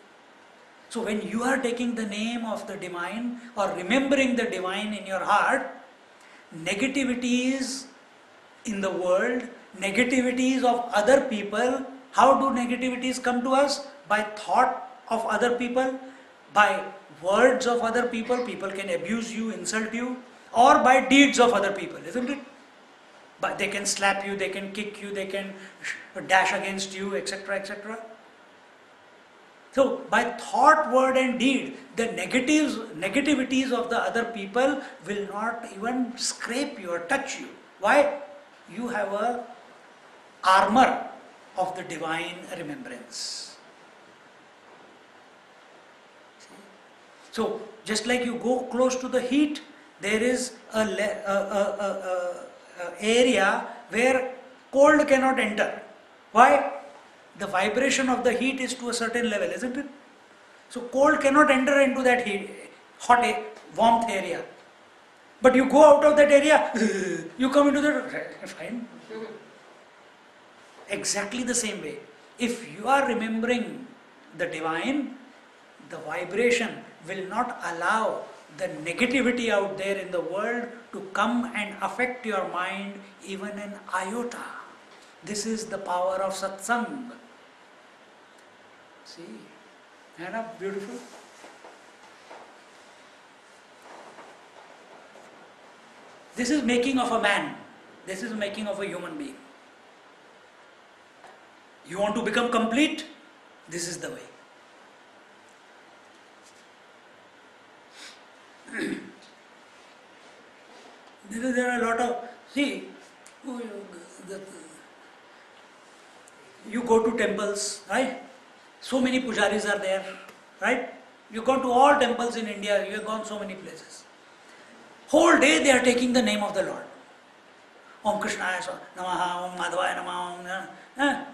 So when you are taking the name of the divine or remembering the divine in your heart, negativities in the world, negativities of other people, how do negativities come to us? By thought of other people, by words of other people. People can abuse you, insult you, or by deeds of other people, isn't it? But they can slap you, they can kick you, they can dash against you, etc., etc. So, by thought, word and deed, the negativities of the other people will not even scrape you or touch you. Why? You have a armor of the divine remembrance. See? So, just like you go close to the heat, there is a area where cold cannot enter. Why? The vibration of the heat is to a certain level, isn't it? So cold cannot enter into that heat, hot, warmth area. But you go out of that area, you come into the fine. Exactly the same way. If you are remembering the divine, the vibration will not allow the negativity out there in the world to come and affect your mind even an iota. This is the power of satsang. See, isn't that beautiful? This is making of a man. This is making of a human being. You want to become complete? This is the way. There are a lot of, see, you go to temples, right? So many pujaris are there, right? You go to all temples in India, you have gone so many places. Whole day they are taking the name of the Lord. Om Krishnaya Namaha, Om Madhavaya Namaha.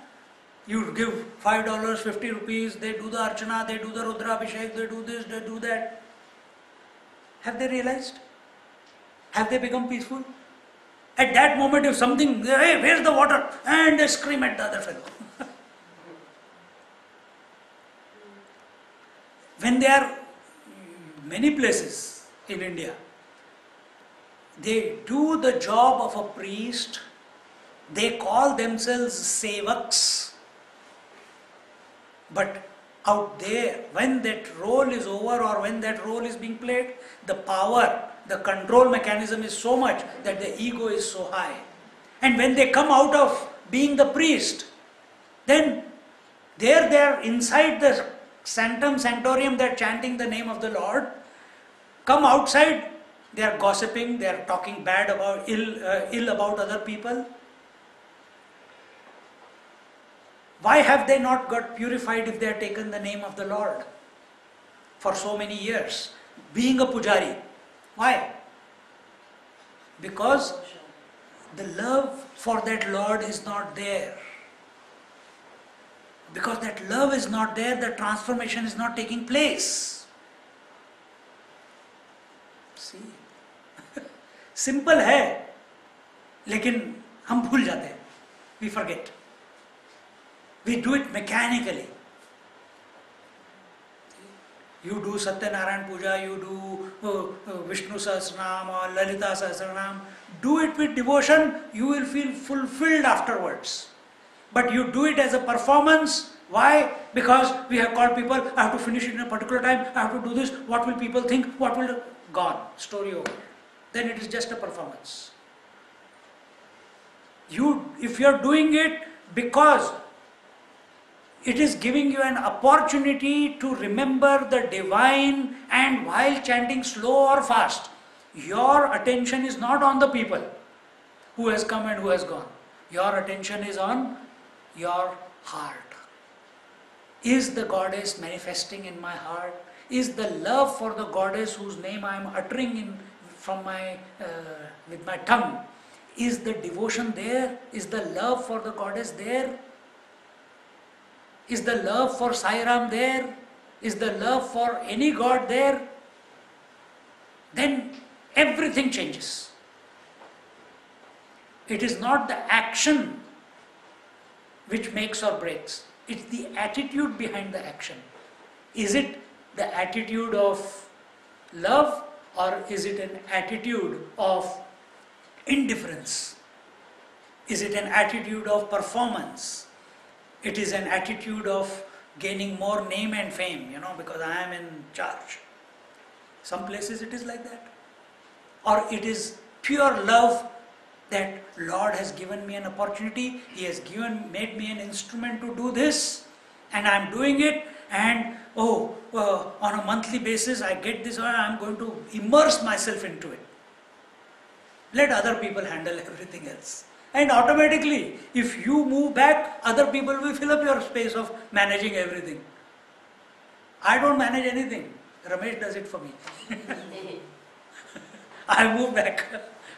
You give $5, 50 rupees, they do the Archana, they do the Rudrabhishek, they do this, they do that. Have they realized? Have they become peaceful? At that moment, if something, hey, where's the water? And they scream at the other fellow. When they are many places in India, they do the job of a priest, they call themselves sevaks, but out there, when that role is over or when that role is being played, the power, the control mechanism is so much that the ego is so high. And when they come out of being the priest, then there they are inside the sanctum sanctorium, they are chanting the name of the Lord. Come outside, they are gossiping, they are talking bad about, ill about other people. Why have they not got purified if they have taken the name of the Lord for so many years? Being a pujari. Why? Because the love for that Lord is not there. Because that love is not there, the transformation is not taking place. See? Simple है, लेकिन हम भूल जाते हैं. We forget. We do it mechanically. You do Satyanarayan Puja, you do Vishnu Sahasranam or Lalita Sahasranam. Do it with devotion, you will feel fulfilled afterwards. But you do it as a performance. Why? Because we have called people, I have to finish it in a particular time, I have to do this, what will people think, what will... Gone, story over. Then it is just a performance. If you are doing it because it is giving you an opportunity to remember the divine, and while chanting slow or fast, your attention is not on the people who has come and who has gone. Your attention is on your heart. Is the goddess manifesting in my heart? Is the love for the goddess whose name I am uttering with my tongue, is the devotion there? Is the love for the goddess there? Is the love for Sai Ram there? Is the love for any god there? Then everything changes. It is not the action which makes or breaks. It's the attitude behind the action. Is it the attitude of love, or is it an attitude of indifference? Is it an attitude of performance? It is an attitude of gaining more name and fame, because I am in charge. Some places it is like that. Or it is pure love that Lord has given me an opportunity, He has made me an instrument to do this, and I am doing it, and on a monthly basis I get this, or I am going to immerse myself into it. Let other people handle everything else. And automatically, if you move back, other people will fill up your space of managing everything. I don't manage anything. Ramesh does it for me. I move back.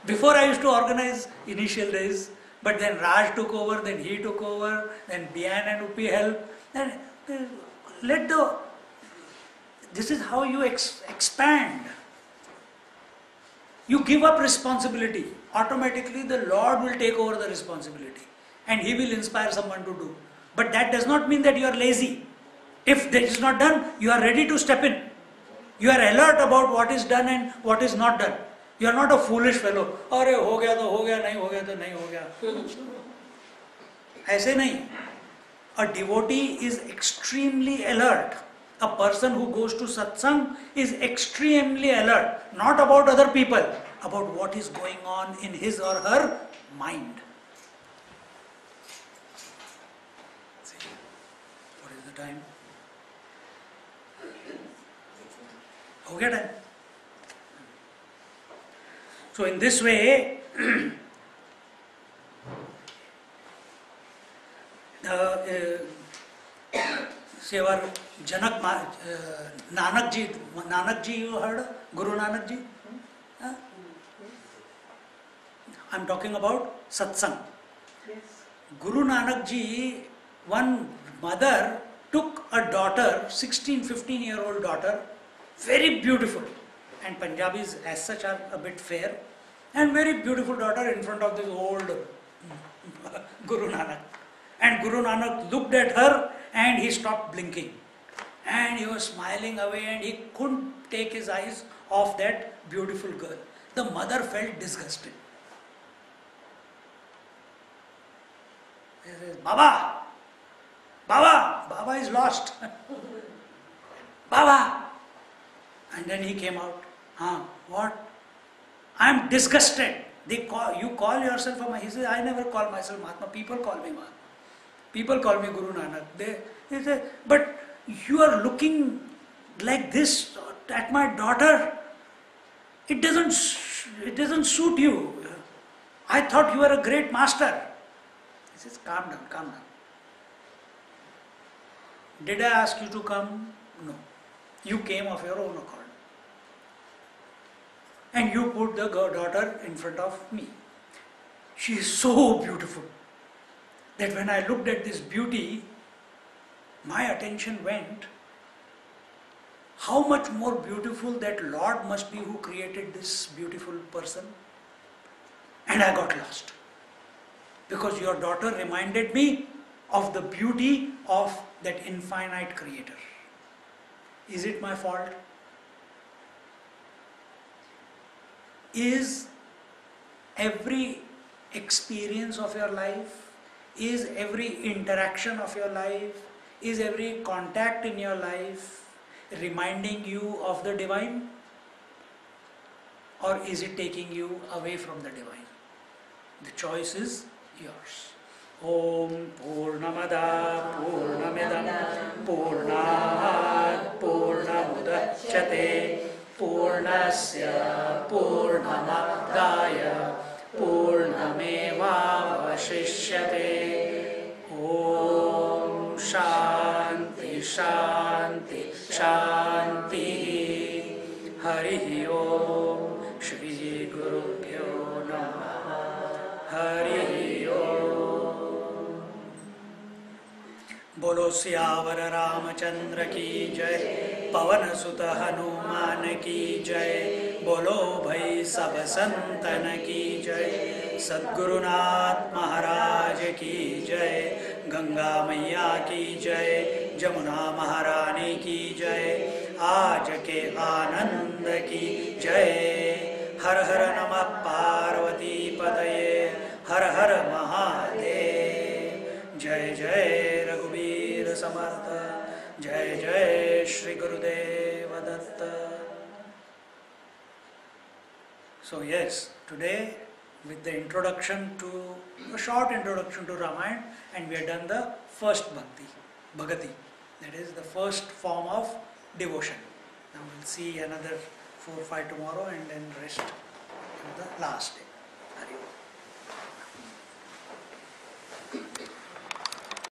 Before I used to organize initial days, but then Raj took over, then he took over, then Bian and Upi helped. And this is how you expand. You give up responsibility. Automatically the Lord will take over the responsibility and He will inspire someone to do. But that does not mean that you are lazy. If that is not done, you are ready to step in. You are alert about what is done and what is not done. You are not a foolish fellow. अरे हो गया तो हो गया, नहीं हो गया तो नहीं हो गया. ऐसे नहीं. A devotee is extremely alert. A person who goes to satsang is extremely alert. Not about other people, about what is going on in his or her mind. See, what is the time? हो गया time. So in this way, our Nanak ji, you heard? Guru Nanak ji? Huh? I'm talking about satsang. Yes. Guru Nanak ji, one mother took a daughter, 16, 15-year-old daughter, very beautiful. And Punjabis as such are a bit fair. And very beautiful daughter in front of this old Guru Nanak. And Guru Nanak looked at her and he stopped blinking. And he was smiling away and he couldn't take his eyes off that beautiful girl. The mother felt disgusted. He says, Baba! Baba! Baba is lost. Baba! And then he came out. What? I am disgusted. You call yourself a Mahatma. He says, I never call myself Mahatma. People call me Mahatma. People call me Guru Nanak. They say, but you are looking like this at my daughter. It doesn't suit you. I thought you were a great master. He says, calm down, calm down. Did I ask you to come? No. You came of your own accord. And you put the daughter in front of me. She is so beautiful that when I looked at this beauty, my attention went, how much more beautiful that Lord must be who created this beautiful person. And I got lost. Because your daughter reminded me of the beauty of that infinite creator. Is it my fault? Is every experience of your life, is every interaction of your life, is every contact in your life reminding you of the divine? Or is it taking you away from the divine? The choice is yours. Om Purnamada Purnamidam Purnat Purnamudachyate Purnasya Purnamadaya Purnameva Vashishyate. Om Shanti Shanti Shanti. Hari Om. Shri Gurubhyo Namaha. Hari Om. Bolo Siyawar Ramachandra ki jai, Pavan Sutta Hanuman ki jai, Bolo Bhai Sab Santan ki jai, Sadguru Nath Maharaj ki jai, Ganga Maiya ki jai, Jamuna Maharani ki jai, आज के आनंद की जय. हर हर नमः पार्वती पतये, हर हर महादेव. जय जय रघुवीर समर्थ, जय जय Shri Gurudev Datta. So yes, today with the introduction to, a short introduction to Ramayana, and we have done the first bhakti, that is the first form of devotion. Now we'll see another 4 or 5 tomorrow and then rest on the last day. Hari Om.